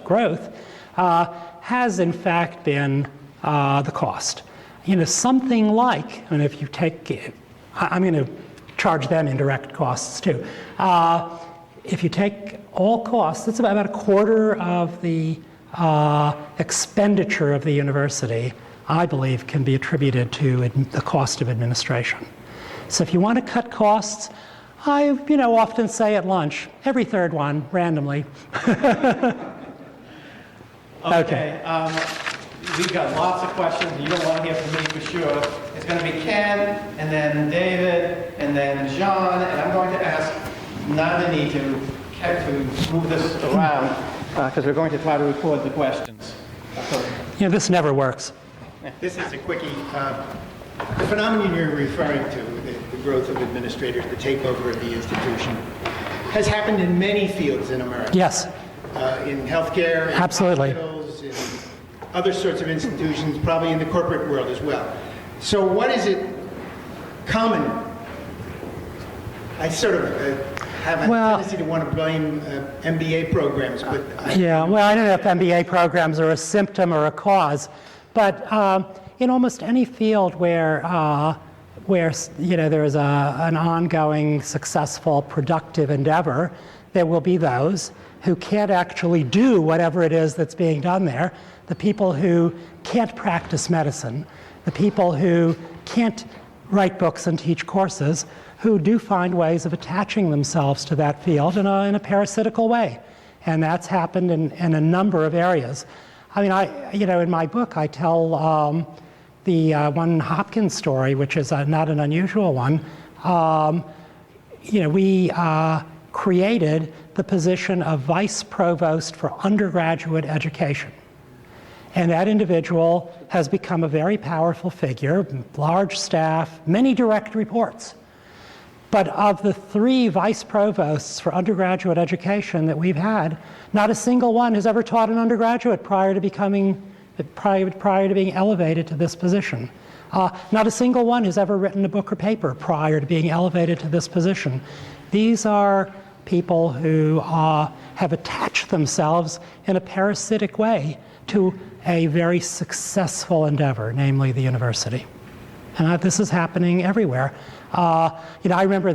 growth has in fact been the cost. You know, something like, and if you take, I'm going to charge them indirect costs too. If you take all costs, it's about a quarter of the expenditure of the university, I believe, can be attributed to the cost of administration. So if you want to cut costs, I often say at lunch, every third one, randomly. Okay. We've got lots of questions. You don't want to hear from me for sure. It's going to be Ken, and then David, and then John, and I'm going to ask Nandini to move this around because we're going to try to record the questions. This never works. This is a quickie. The phenomenon you're referring to, the growth of administrators, the takeover of the institution, has happened in many fields in America. Yes. In healthcare, in Absolutely. hospitals, in other sorts of institutions, probably in the corporate world as well. So what is it common? I sort of have a tendency to want to blame MBA programs, but... I don't know if MBA programs are a symptom or a cause, but in almost any field where there is an ongoing, successful, productive endeavor, there will be those who can't actually do whatever it is that's being done there, the people who can't practice medicine, the people who can't write books and teach courses, who do find ways of attaching themselves to that field in a parasitical way. And that's happened in a number of areas. I mean, in my book, I tell the one Hopkins story, which is not an unusual one. We created the position of vice provost for undergraduate education. And that individual has become a very powerful figure, large staff, many direct reports. But of the 3 vice provosts for undergraduate education that we've had, not a single one has ever taught an undergraduate prior to being elevated to this position. Not a single one has ever written a book or paper prior to being elevated to this position. These are people who have attached themselves in a parasitic way to a very successful endeavor, namely the university. And this is happening everywhere. I remember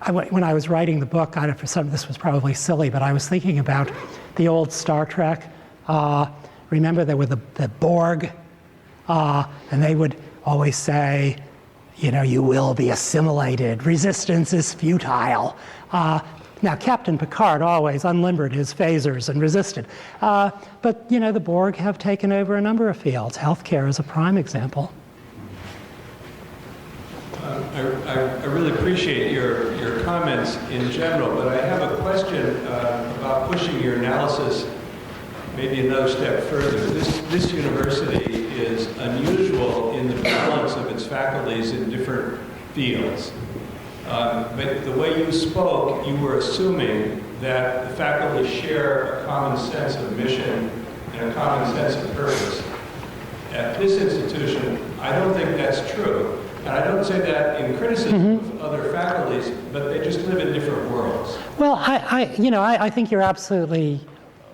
when I was writing the book, this was probably silly, but I was thinking about the old Star Trek. Remember there were the Borg, and they would always say, you will be assimilated. Resistance is futile. Now, Captain Picard always unlimbered his phasers and resisted. But, the Borg have taken over a number of fields. Healthcare is a prime example. I really appreciate your comments in general, but I have a question about pushing your analysis maybe another step further. This university is unusual in the balance of its faculties in different fields. But the way you spoke, you were assuming that the faculty share a common sense of mission and a common sense of purpose. At this institution, I don't think that's true. And I don't say that in criticism of other faculties, but they just live in different worlds. Well, I think you're absolutely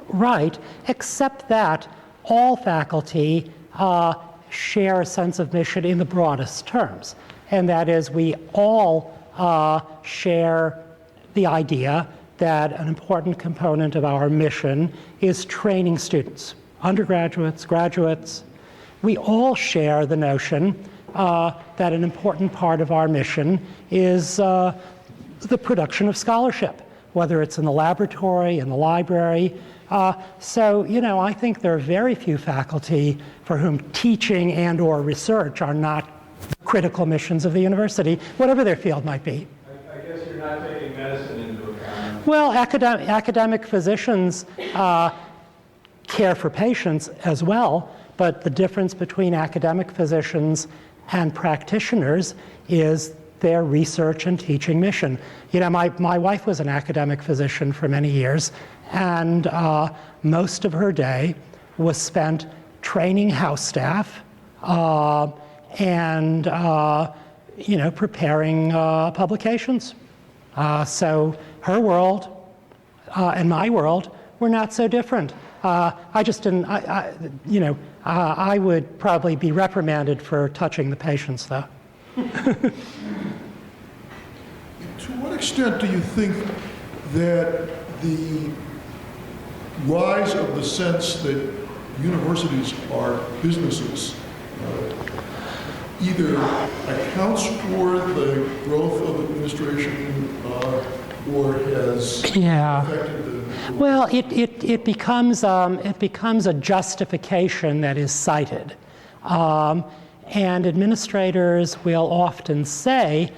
right, except that all faculty share a sense of mission in the broadest terms. And that is, we all share the idea that an important component of our mission is training students, undergraduates, graduates. We all share the notion that an important part of our mission is the production of scholarship, whether it's in the laboratory, in the library. So, I think there are very few faculty for whom teaching and or research are not critical missions of the university, whatever their field might be. I guess you're not taking medicine into account. Well, academic physicians care for patients as well, but the difference between academic physicians and practitioners is their research and teaching mission. My wife was an academic physician for many years, and most of her day was spent training house staff and preparing publications. So her world and my world were not so different. I just didn't, I would probably be reprimanded for touching the patients, though. To what extent do you think that the rise of the sense that universities are businesses either accounts for the growth of administration or has affected the... Well, it becomes a justification that is cited. And administrators will often say,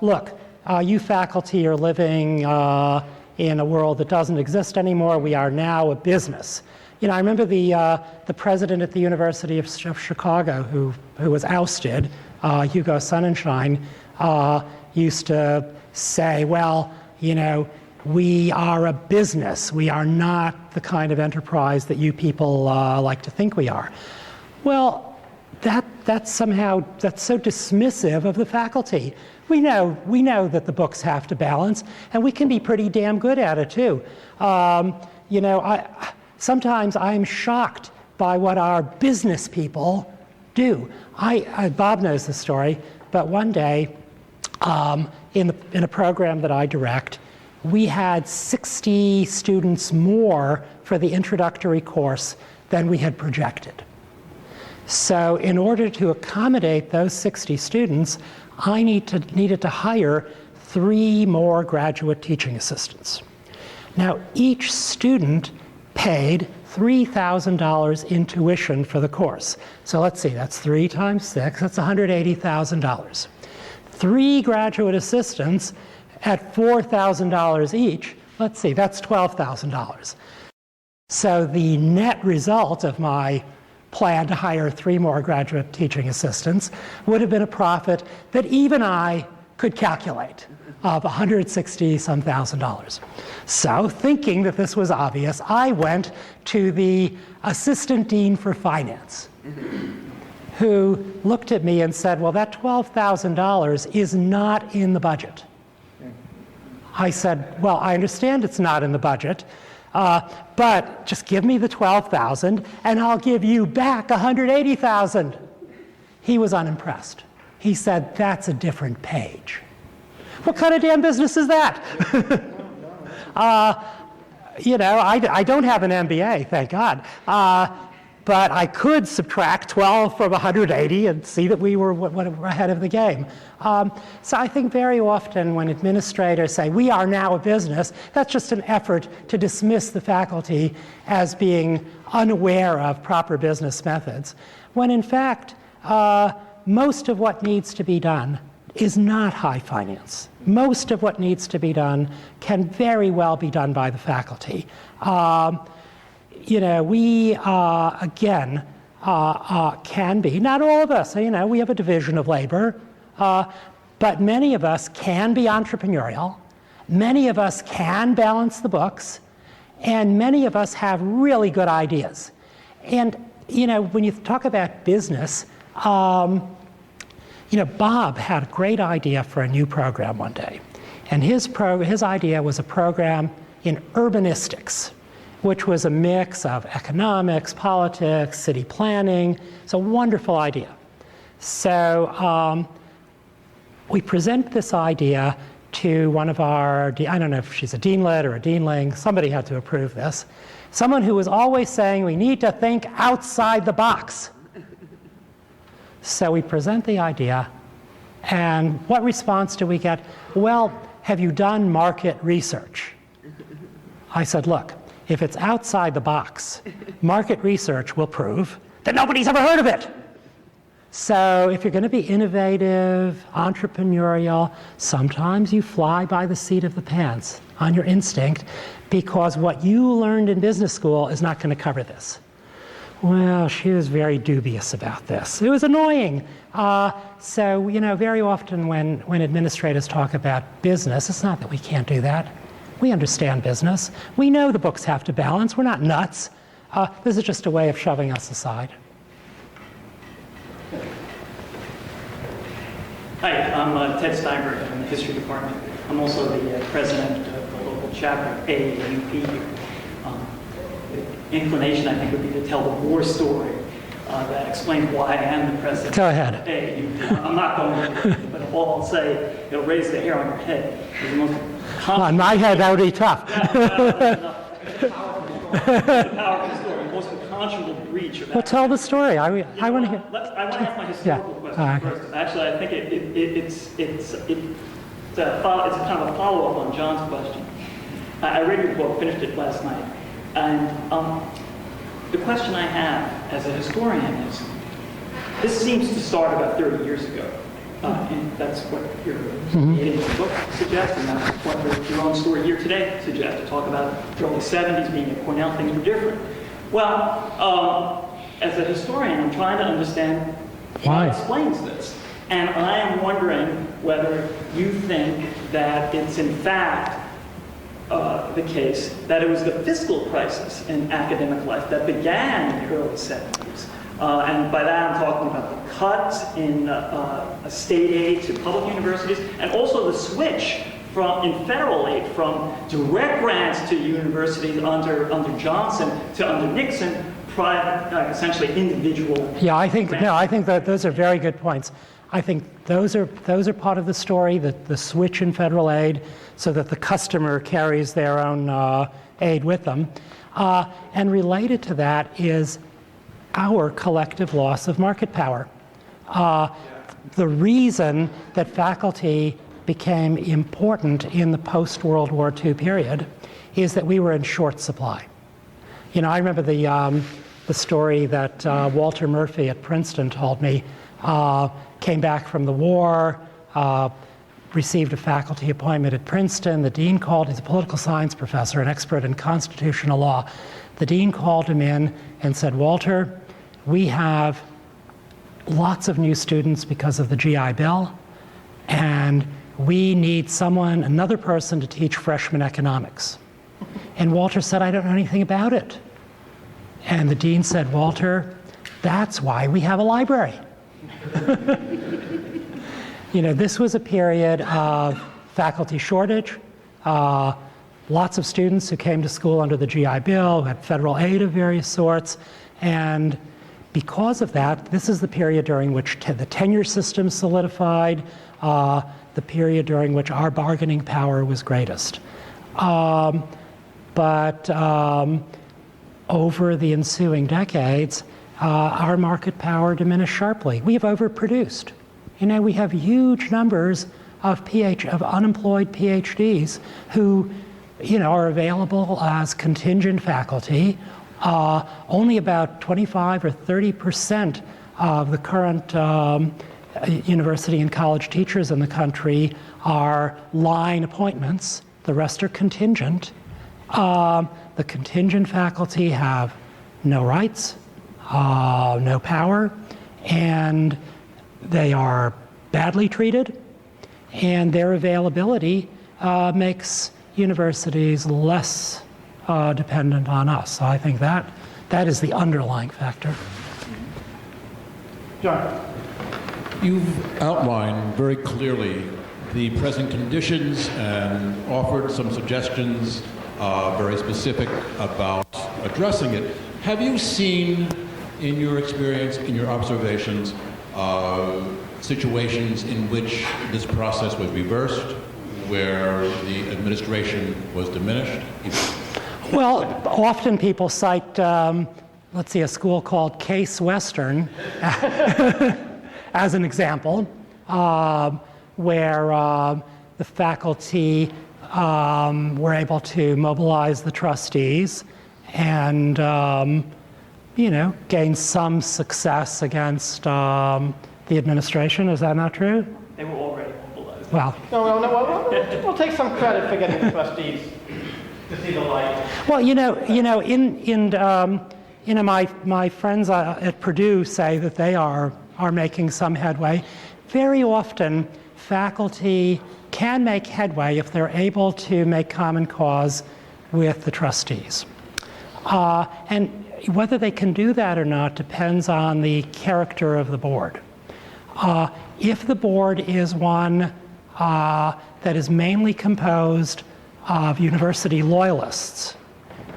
look, you faculty are living in a world that doesn't exist anymore. We are now a business. You know, I remember the president at the University of Chicago who was ousted, Hugo Sonnenschein, used to say, well, you know, we are a business. We are not the kind of enterprise that you people like to think we are. Well, that's so dismissive of the faculty. We know that the books have to balance, and we can be pretty damn good at it too. You know, sometimes I'm shocked by what our business people do. Bob knows the story, but one day in a program that I direct, we had 60 students more for the introductory course than we had projected. So in order to accommodate those 60 students, I needed to hire 3 more graduate teaching assistants. Now, each student paid $3,000 in tuition for the course. So let's see, that's 3 times 6, that's $180,000. 3 graduate assistants at $4,000 each, let's see, that's $12,000. So the net result of my plan to hire 3 more graduate teaching assistants would have been a profit that even I could calculate of $160-some thousand. So thinking that this was obvious, I went to the assistant dean for finance, who looked at me and said, well, that $12,000 is not in the budget. I said, well, I understand it's not in the budget, but just give me the $12,000 and I'll give you back $180,000. He was unimpressed. He said, that's a different page. What kind of damn business is that? You know, I don't have an MBA, thank God. But I could subtract 12 from 180 and see that we were ahead of the game. So I think very often when administrators say, we are now a business, that's just an effort to dismiss the faculty as being unaware of proper business methods, when in fact, most of what needs to be done is not high finance. Most of what needs to be done can very well be done by the faculty. You know, we, again, can be, not all of us, you know, we have a division of labor, but many of us can be entrepreneurial, many of us can balance the books, and many of us have really good ideas. And, you know, when you talk about business, you know, Bob had a great idea for a new program one day. And his idea was a program in urbanistics, which was a mix of economics, politics, city planning. It's a wonderful idea. So we present this idea to one of our, I don't know if she's a deanlet or a deanling, somebody had to approve this, someone who was always saying we need to think outside the box. So we present the idea, and what response do we get? Well, have you done market research? I said, look, if it's outside the box, market research will prove that nobody's ever heard of it. So if you're going to be innovative, entrepreneurial, sometimes you fly by the seat of the pants on your instinct because what you learned in business school is not going to cover this. Well, she was very dubious about this. It was annoying. So, you know, very often when administrators talk about business, it's not that we can't do that. We understand business. We know the books have to balance. We're not nuts. This is just a way of shoving us aside. Hi, I'm Ted Steinberg. I'm in the history department. I'm also the president of the local chapter, AAUP here. The inclination, I think, would be to tell the war story that explains why I am the president. Go ahead. Of AAUP. I'm not going to, but all I'll say, it'll raise the hair on your head. On my head, that would be tough. the power of the story, most unconscionable breach of Well, tell the story. I want to hear. I want to ask my historical question first. Actually, I think it's a kind of a follow-up on John's question. I read your book, finished it last night, and the question I have as a historian is, this seems to start about 30 years ago. And that's what your book suggests, and that's what your own story here today suggests, to talk about the early 70s being at Cornell, things were different. Well, as a historian, I'm trying to understand what explains this. And I am wondering whether you think that it's in fact the case that it was the fiscal crisis in academic life that began in the early 70s. And by that I'm talking about the cuts in state aid to public universities, and also the switch in federal aid from direct grants to universities under Johnson to under Nixon, private, essentially individual. Yeah, I think that those are very good points. I think those are part of the story, the switch in federal aid, so that the customer carries their own aid with them. And related to that is our collective loss of market power. The reason that faculty became important in the post-World War II period is that we were in short supply. You know, I remember the story that Walter Murphy at Princeton told me. Came back from the war, received a faculty appointment at Princeton. The dean called, he's a political science professor, an expert in constitutional law. The dean called him in and said, Walter, we have lots of new students because of the GI Bill, and we need another person to teach freshman economics. And Walter said, I don't know anything about it. And the dean said, Walter, that's why we have a library. You know, this was a period of faculty shortage, lots of students who came to school under the GI Bill, who had federal aid of various sorts, and because of that, this is the period during which the tenure system solidified, the period during which our bargaining power was greatest. But over the ensuing decades, our market power diminished sharply. We have overproduced. You know, we have huge numbers of unemployed PhDs who, you know, are available as contingent faculty. Only about 25 or 30% of the current university and college teachers in the country are line appointments. The rest are contingent. The contingent faculty have no rights, no power, and they are badly treated, and their availability makes universities less dependent on us. So I think that is the underlying factor. John. You've outlined very clearly the present conditions and offered some suggestions, very specific about addressing it. Have you seen, in your experience, in your observations, situations in which this process was reversed, where the administration was diminished? Well, often people cite, let's see, a school called Case Western as an example, where the faculty were able to mobilize the trustees and, you know, gain some success against the administration. Is that not true? They were already mobilized. Well, No, we'll take some credit for getting the trustees to see the light. well, my friends at Purdue say that they are making some headway. Very often, faculty can make headway if they're able to make common cause with the trustees. And whether they can do that or not depends on the character of the board. If the board is one that is mainly composed of university loyalists,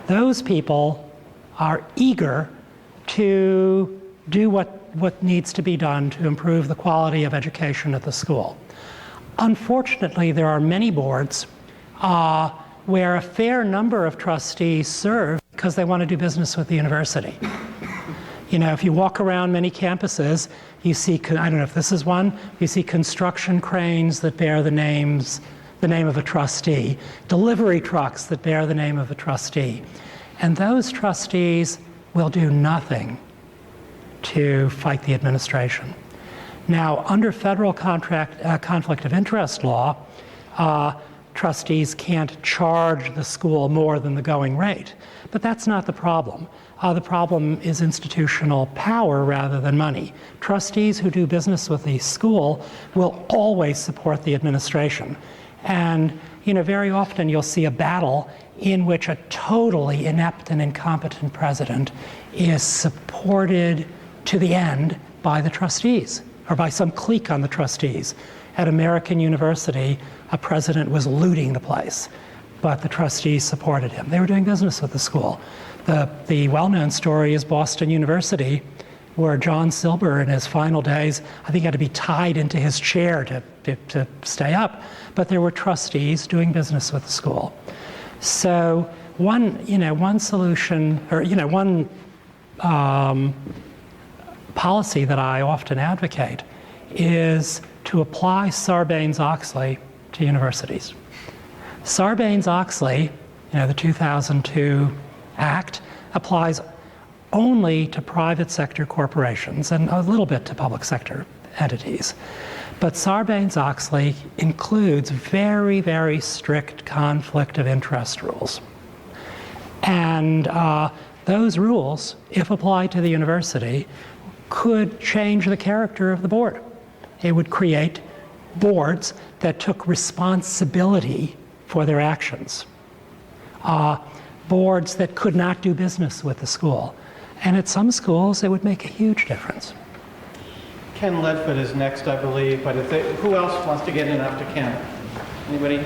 those people are eager to do what needs to be done to improve the quality of education at the school. Unfortunately, there are many boards where a fair number of trustees serve because they want to do business with the university. You know, if you walk around many campuses, you see, I don't know if this is one, you see construction cranes that bear the name of a trustee, delivery trucks that bear the name of a trustee. And those trustees will do nothing to fight the administration. Now, under federal conflict of interest law, trustees can't charge the school more than the going rate. But that's not the problem. The problem is institutional power rather than money. Trustees who do business with the school will always support the administration. And you know, very often you'll see a battle in which a totally inept and incompetent president is supported to the end by the trustees, or by some clique on the trustees. At American University, a president was looting the place, but the trustees supported him. They were doing business with the school. The well-known story is Boston University, where John Silber in his final days, I think, had to be tied into his chair to stay up, but there were trustees doing business with the school. So one solution, or one policy that I often advocate is to apply Sarbanes-Oxley to universities. Sarbanes-Oxley, the 2002 Act, applies only to private sector corporations and a little bit to public sector entities. But Sarbanes-Oxley includes very, very strict conflict of interest rules. And those rules, if applied to the university, could change the character of the board. It would create boards that took responsibility for their actions. Boards that could not do business with the school. And at some schools, it would make a huge difference. Ken Ledford is next, I believe, but who else wants to get in after Ken? Anybody?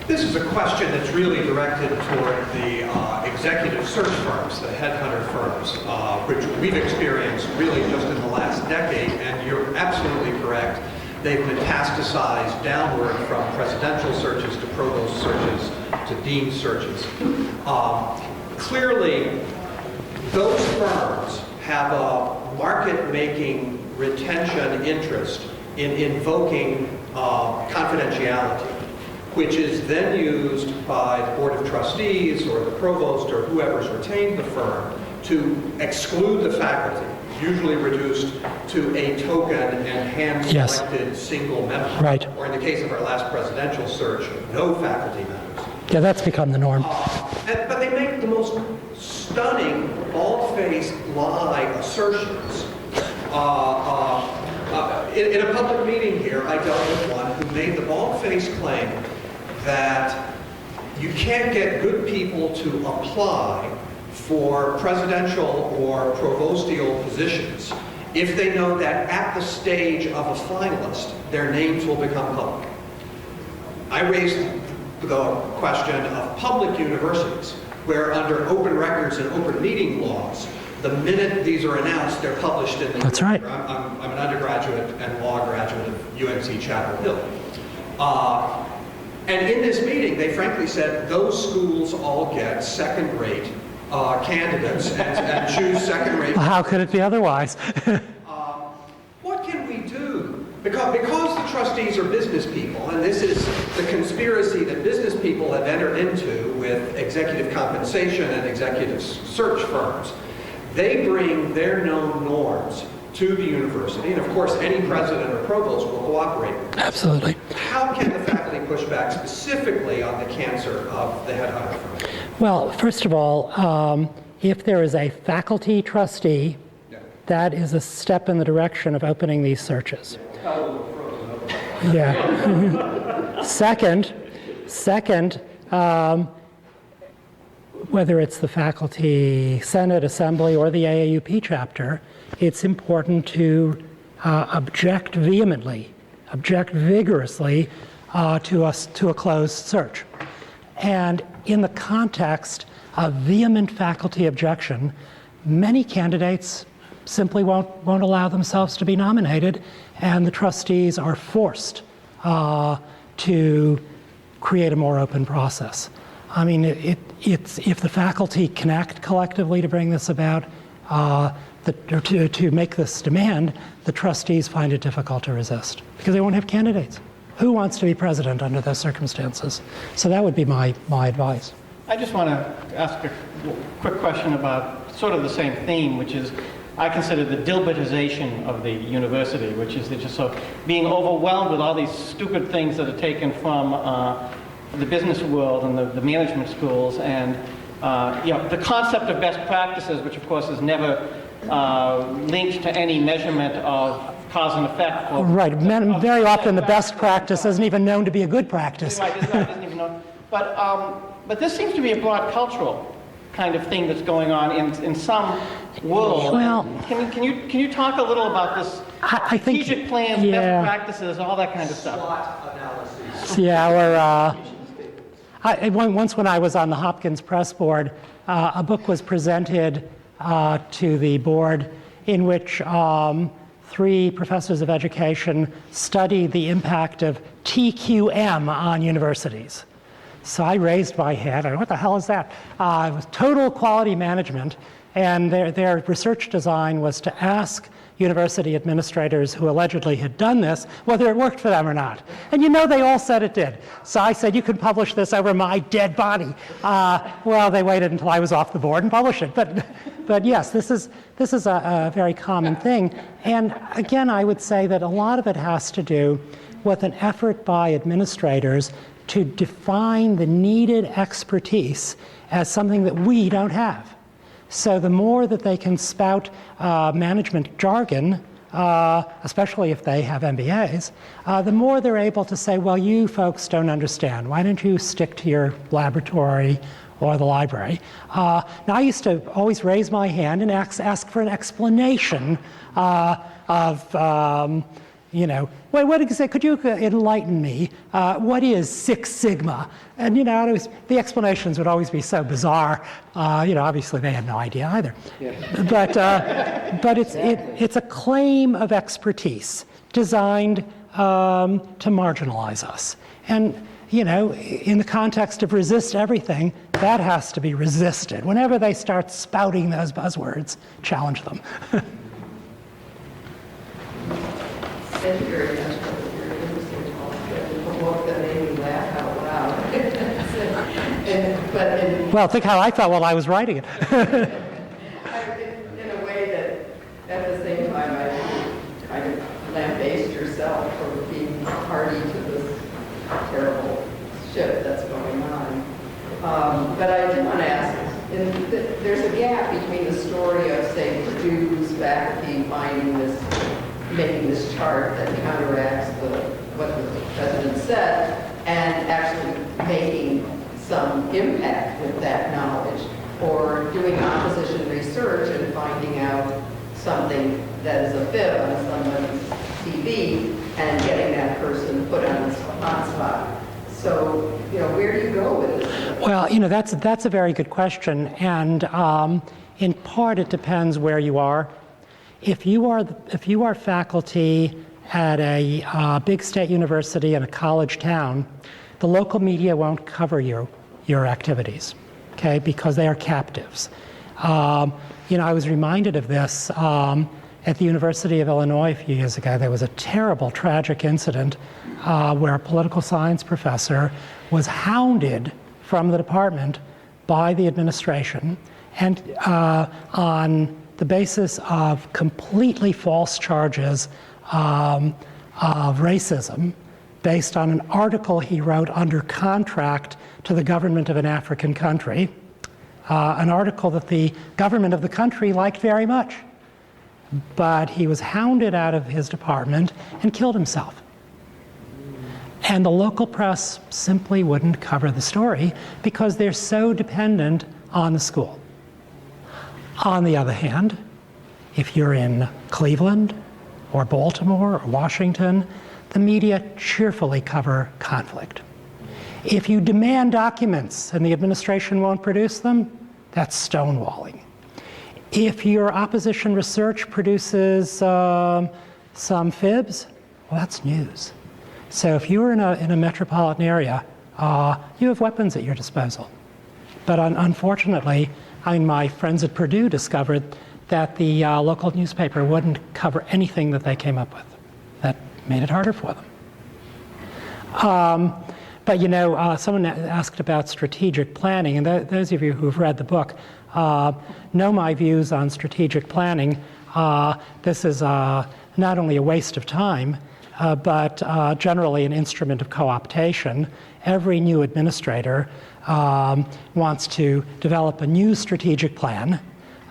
This is a question that's really directed toward the executive search firms, the headhunter firms, which we've experienced really just in the last decade, and you're absolutely correct. They've metastasized downward from presidential searches to provost searches to dean searches. Clearly, those firms have a market-making retention interest in invoking confidentiality, which is then used by the Board of Trustees or the provost or whoever's retained the firm to exclude the faculty, usually reduced to a token and hand-selected single member. Right. Or in the case of our last presidential search, no faculty members. Yeah, that's become the norm. But they make the most stunning, bald-faced lie assertions. In a public meeting here, I dealt with one who made the bald-faced claim that you can't get good people to apply for presidential or provostial positions if they know that at the stage of a finalist, their names will become public. I raised the question of public universities, where under open records and open meeting laws, the minute these are announced, they're published in the... That's right. I'm an undergraduate and law graduate of UNC Chapel Hill. And in this meeting, they frankly said those schools all get second-rate candidates and choose second-rate... Well, how could it be otherwise? What can we do? Because the trustees are business people, and this is the conspiracy that business people have entered into with executive compensation and executive search firms. They bring their known norms to the university, and of course any president or provost will cooperate. Absolutely. How can the faculty push back specifically on the cancer of the headhunter firm? Well, first of all, if there is a faculty trustee, that is a step in the direction of opening these searches. Yeah. Second, whether it's the faculty senate, assembly, or the AAUP chapter, it's important to object vehemently, object vigorously to a closed search. And in the context of vehement faculty objection, many candidates simply won't allow themselves to be nominated, and the trustees are forced to create a more open process. I mean, it's if the faculty connect collectively to bring this about, or to make this demand, the trustees find it difficult to resist because they won't have candidates. Who wants to be president under those circumstances? So that would be my advice. I just want to ask a quick question about sort of the same theme, which is I consider the Dilbertization of the university, which is just so being overwhelmed with all these stupid things that are taken from the business world and the management schools, and the concept of best practices, which of course is never linked to any measurement of cause and effect. Right. Very often the best practice isn't even known to be a good practice. Right, isn't even known. But this seems to be a broad cultural kind of thing that's going on in some world. Well, can you talk a little about this I think, strategic plans, best practices, all that kind of stuff? SWOT analysis. Yeah, once when I was on the Hopkins Press Board, a book was presented to the board in which 3 professors of education studied the impact of TQM on universities. So I raised my hand. I went, what the hell is that? It was total quality management, and their research design was to ask university administrators who allegedly had done this whether it worked for them or not. And you know they all said it did. So I said, you can publish this over my dead body. Well, they waited until I was off the board and published it. But yes, this is a very common thing. And again, I would say that a lot of it has to do with an effort by administrators to define the needed expertise as something that we don't have. So the more that they can spout management jargon, especially if they have MBAs, the more they're able to say, well, you folks don't understand. Why don't you stick to your laboratory or the library? Now, I used to always raise my hand and ask for an explanation of what exactly, could you enlighten me? What is Six Sigma? And, the explanations would always be so bizarre. Obviously they had no idea either. Yeah. But it's a claim of expertise designed to marginalize us. And, in the context of resist everything, that has to be resisted. Whenever they start spouting those buzzwords, challenge them. Thank you very much for your interesting talk. The book that made me laugh out loud. Well, think how I felt while I was writing it. In a way that, at the same time, I kind of lambasted yourself for being party to this terrible shit that's going on. But I did want to ask, there's a gap between the story of, say, Purdue's faculty making this chart that counteracts what the president said, and actually making some impact with that knowledge, or doing opposition research and finding out something that is a fib on somebody's TV and getting that person put on the spot. So, where do you go with this? Well, that's a very good question, and in part it depends where you are. If you are faculty at a big state university in a college town, the local media won't cover your activities, okay, because they are captives. I was reminded of this at the University of Illinois a few years ago. There was a terrible, tragic incident where a political science professor was hounded from the department by the administration, and on the basis of completely false charges of racism based on an article he wrote under contract to the government of an African country, an article that the government of the country liked very much. But he was hounded out of his department and killed himself. And the local press simply wouldn't cover the story because they're so dependent on the school. On the other hand, if you're in Cleveland or Baltimore or Washington, the media cheerfully cover conflict. If you demand documents and the administration won't produce them, that's stonewalling. If your opposition research produces some fibs, well, that's news. So if you're in a metropolitan area, you have weapons at your disposal. But unfortunately, my friends at Purdue discovered that the local newspaper wouldn't cover anything that they came up with. That made it harder for them. But someone asked about strategic planning, and those of you who've read the book know my views on strategic planning. This is not only a waste of time, but generally an instrument of co-optation. Every new administrator wants to develop a new strategic plan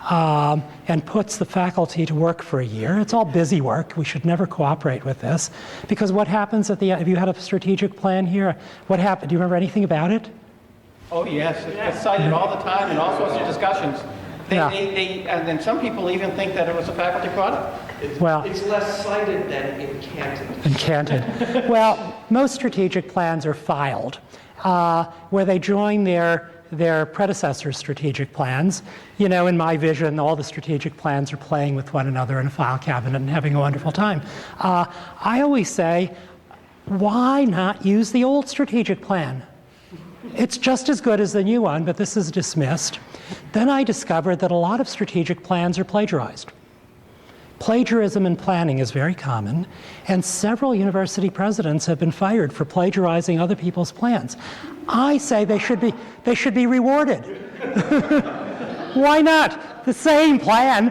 and puts the faculty to work for a year. It's all busy work. We should never cooperate with this. Because what happens at the end, if you had a strategic plan here, what happened? Do you remember anything about it? Oh, yes. It's cited all the time in all sorts of discussions. And then some people even think that it was a faculty product. It's less cited than incanted. Well, most strategic plans are filed, where they join their predecessors' strategic plans. In my vision, all the strategic plans are playing with one another in a file cabinet and having a wonderful time. I always say, why not use the old strategic plan? It's just as good as the new one, but this is dismissed. Then I discovered that a lot of strategic plans are plagiarized. Plagiarism in planning is very common, and several university presidents have been fired for plagiarizing other people's plans. I say they should be rewarded. Why not? The same plan.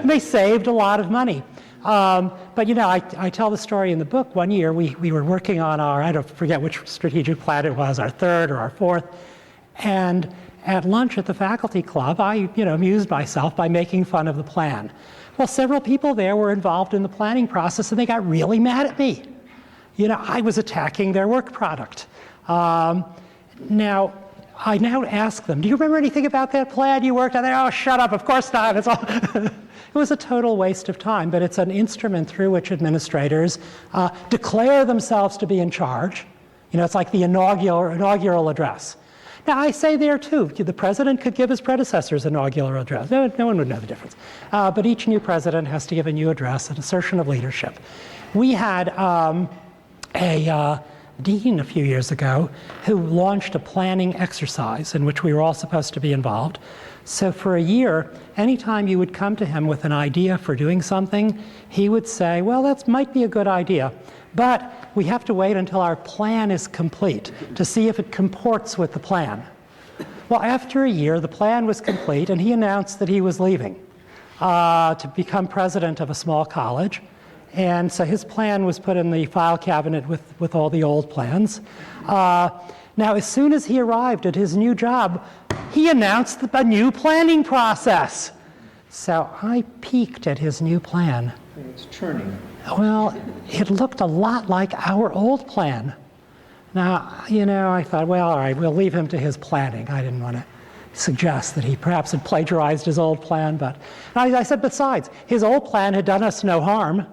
They saved a lot of money. But I tell the story in the book. One year we were working on I don't forget which strategic plan it was, our third or our fourth, and at lunch at the faculty club, I amused myself by making fun of the plan. Well, several people there were involved in the planning process, and they got really mad at me. I was attacking their work product. Now, I now ask them, do you remember anything about that plan you worked on? Oh, shut up, of course not. It's all it was a total waste of time, but it's an instrument through which administrators declare themselves to be in charge. It's like the inaugural address. Now, I say there, too, the president could give his predecessors an inaugural address. No one would know the difference. But each new president has to give a new address, an assertion of leadership. We had a dean a few years ago who launched a planning exercise in which we were all supposed to be involved. So for a year, anytime you would come to him with an idea for doing something, he would say, well, that might be a good idea, but we have to wait until our plan is complete to see if it comports with the plan. Well, after a year, the plan was complete, and he announced that he was leaving to become president of a small college. And so his plan was put in the file cabinet with all the old plans. Now, as soon as he arrived at his new job, he announced a new planning process. So I peeked at his new plan. It's churning. Well, it looked a lot like our old plan. Now, I thought, well, all right, we'll leave him to his planning. I didn't want to suggest that he perhaps had plagiarized his old plan, but I said, besides, his old plan had done us no harm.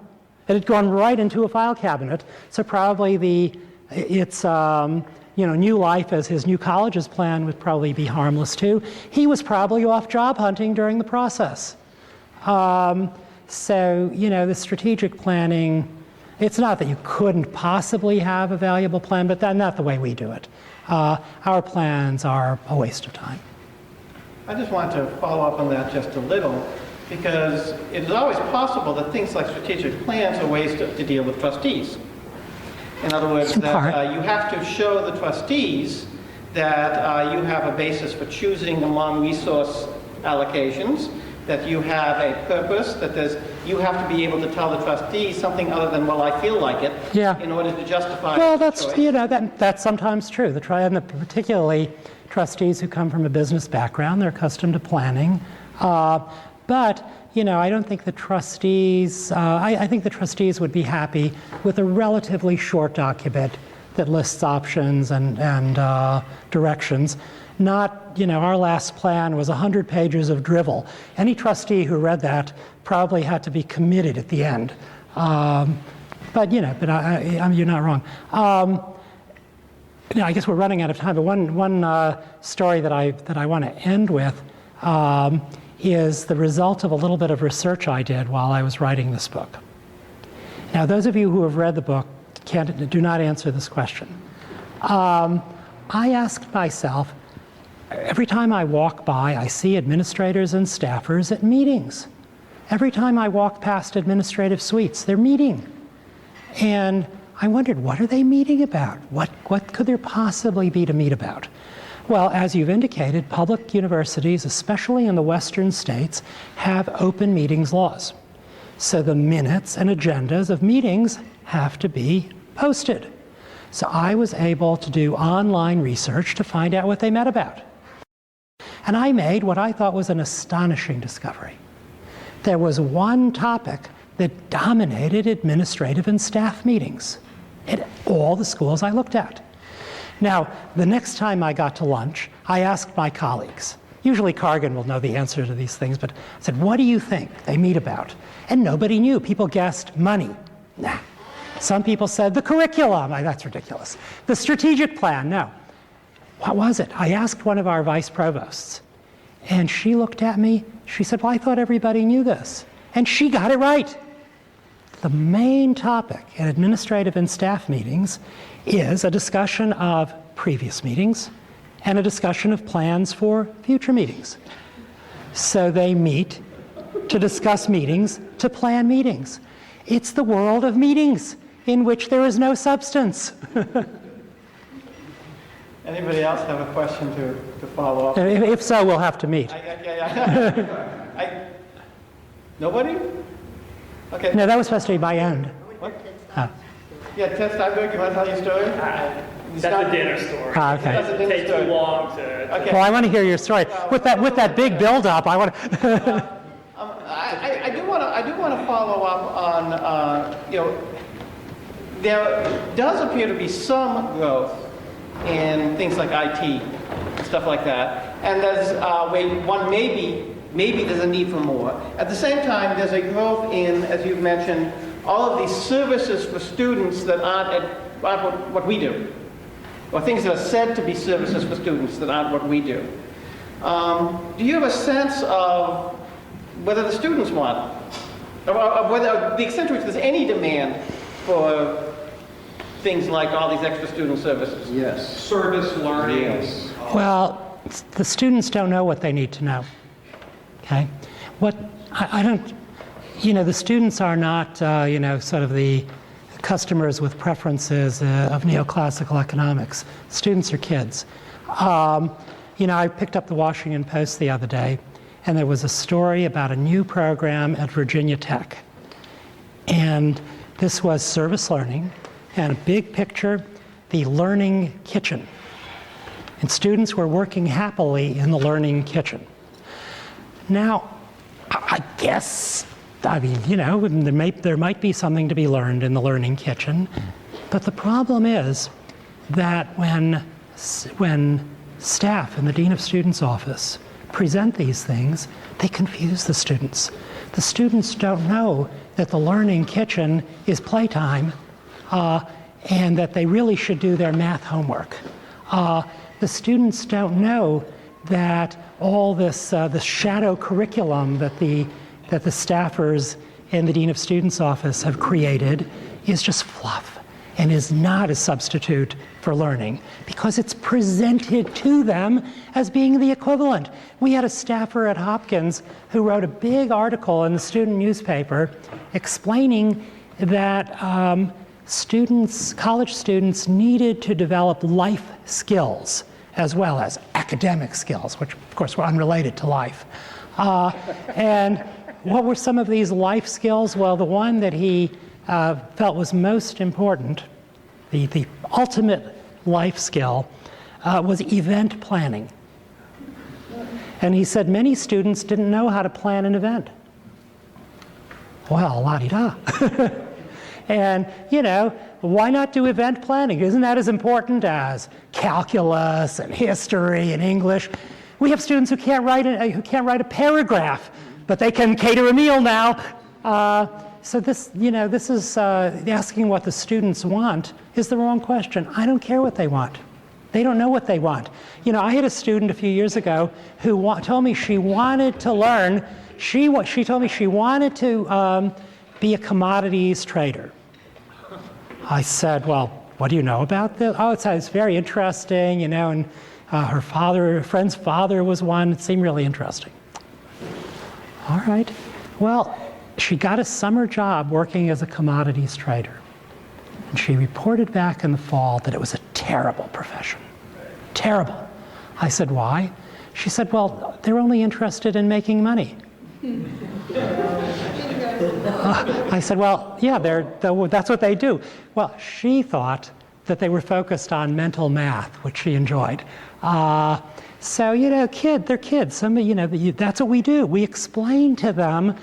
It had gone right into a file cabinet, so probably its new life as his new college's plan would probably be harmless too. He was probably off job hunting during the process. So, the strategic planning, it's not that you couldn't possibly have a valuable plan, but that's not the way we do it. Our plans are a waste of time. I just want to follow up on that just a little, because it is always possible that things like strategic plans are ways to deal with trustees. In other words, that you have to show the trustees that you have a basis for choosing among resource allocations, that you have a purpose, that you have to be able to tell the trustees something other than, well, I feel like it, in order to justify the choice. That's sometimes true. And particularly trustees who come from a business background, they're accustomed to planning. But I don't think the trustees, I think the trustees would be happy with a relatively short document that lists options and directions. Not, our last plan was 100 pages of drivel. Any trustee who read that probably had to be committed at the end. But you're not wrong. I guess we're running out of time, but one story that I want to end with is the result of a little bit of research I did while I was writing this book. Now, those of you who have read the book do not answer this question. I asked myself, every time I walk by, I see administrators and staffers at meetings. Every time I walk past administrative suites, they're meeting. And I wondered, what are they meeting about? What could there possibly be to meet about? Well, as you've indicated, public universities, especially in the western states, have open meetings laws. So the minutes and agendas of meetings have to be posted. So I was able to do online research to find out what they met about. And I made what I thought was an astonishing discovery. There was one topic that dominated administrative and staff meetings at all the schools I looked at. Now, the next time I got to lunch, I asked my colleagues. Usually Cargan will know the answer to these things, but I said, what do you think they meet about? And nobody knew. People guessed money. Nah. Some people said the curriculum. That's ridiculous. The strategic plan. No. What was it? I asked one of our vice provosts, and she looked at me. She said, well, I thought everybody knew this. And she got it right. The main topic in administrative and staff meetings is a discussion of previous meetings and a discussion of plans for future meetings. So they meet to discuss meetings, to plan meetings. It's the world of meetings in which there is no substance. Anybody else have a question to follow up? If so, we'll have to meet. Nobody? Okay. No, that was supposed to be my end. What? Yeah, Ted Steinberg, you want to tell your story? That's a dinner story. Okay. That's a It dinner takes story. too long to... Okay. Well, I want to hear your story. With that big build-up, I want to... I do want to follow up on, there does appear to be some growth in things like IT and stuff like that, and there's maybe there's a need for more. At the same time, there's a growth in, as you've mentioned, all of these services for students that aren't what we do, or things that are said to be services for students that aren't what we do. Do you have a sense of whether the students want, or whether the extent to which there's any demand for things like all these extra student services? Yes. Service learning. Yes. Well, the students don't know what they need to know. Okay? The students are not, sort of the customers with preferences of neoclassical economics. Students are kids. I picked up the Washington Post the other day, and there was a story about a new program at Virginia Tech. And this was service learning, and a big picture, the learning kitchen. And students were working happily in the learning kitchen. Now, I guess, there might be something to be learned in the learning kitchen, but the problem is that when staff in the Dean of Students' office present these things, they confuse the students. The students don't know that the learning kitchen is playtime, and that they really should do their math homework. The students don't know that all this shadow curriculum that the staffers in the Dean of Students' office have created is just fluff and is not a substitute for learning because it's presented to them as being the equivalent. We had a staffer at Hopkins who wrote a big article in the student newspaper explaining that college students needed to develop life skills as well as academic skills, which of course were unrelated to life. And what were some of these life skills? Well, the one that he felt was most important, the ultimate life skill, was event planning. And he said many students didn't know how to plan an event. Well, la-di-da. And, why not do event planning? Isn't that as important as calculus and history and English? We have students who can't write a paragraph, but they can cater a meal now. So this is asking what the students want is the wrong question. I don't care what they want. They don't know what they want. I had a student a few years ago who told me she wanted to learn. She told me she wanted to be a commodities trader. I said, well, what do you know about this? Oh, it's very interesting, and Her friend's father was one. It seemed really interesting. All right. Well, she got a summer job working as a commodities trader. And she reported back in the fall that it was a terrible profession. Terrible. I said, why? She said, well, they're only interested in making money. I said, well, yeah, that's what they do. Well, she thought that they were focused on mental math, which she enjoyed. So, they're kids. That's what we do. We explain to them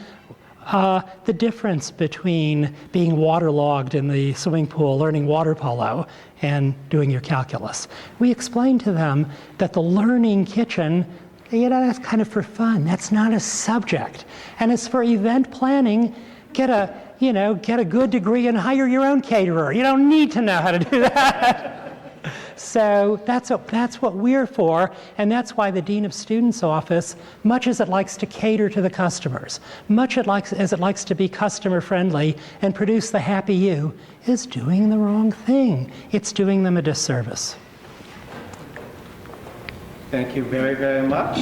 the difference between being waterlogged in the swimming pool, learning water polo, and doing your calculus. We explain to them that the learning kitchen, that's kind of for fun. That's not a subject. And as for event planning, get a good degree and hire your own caterer. You don't need to know how to do that. So that's what we're for, and that's why the Dean of Students office, much as it likes to cater to the customers, much as it likes to be customer friendly and produce the happy you, is doing the wrong thing. It's doing them a disservice. Thank you very, very much.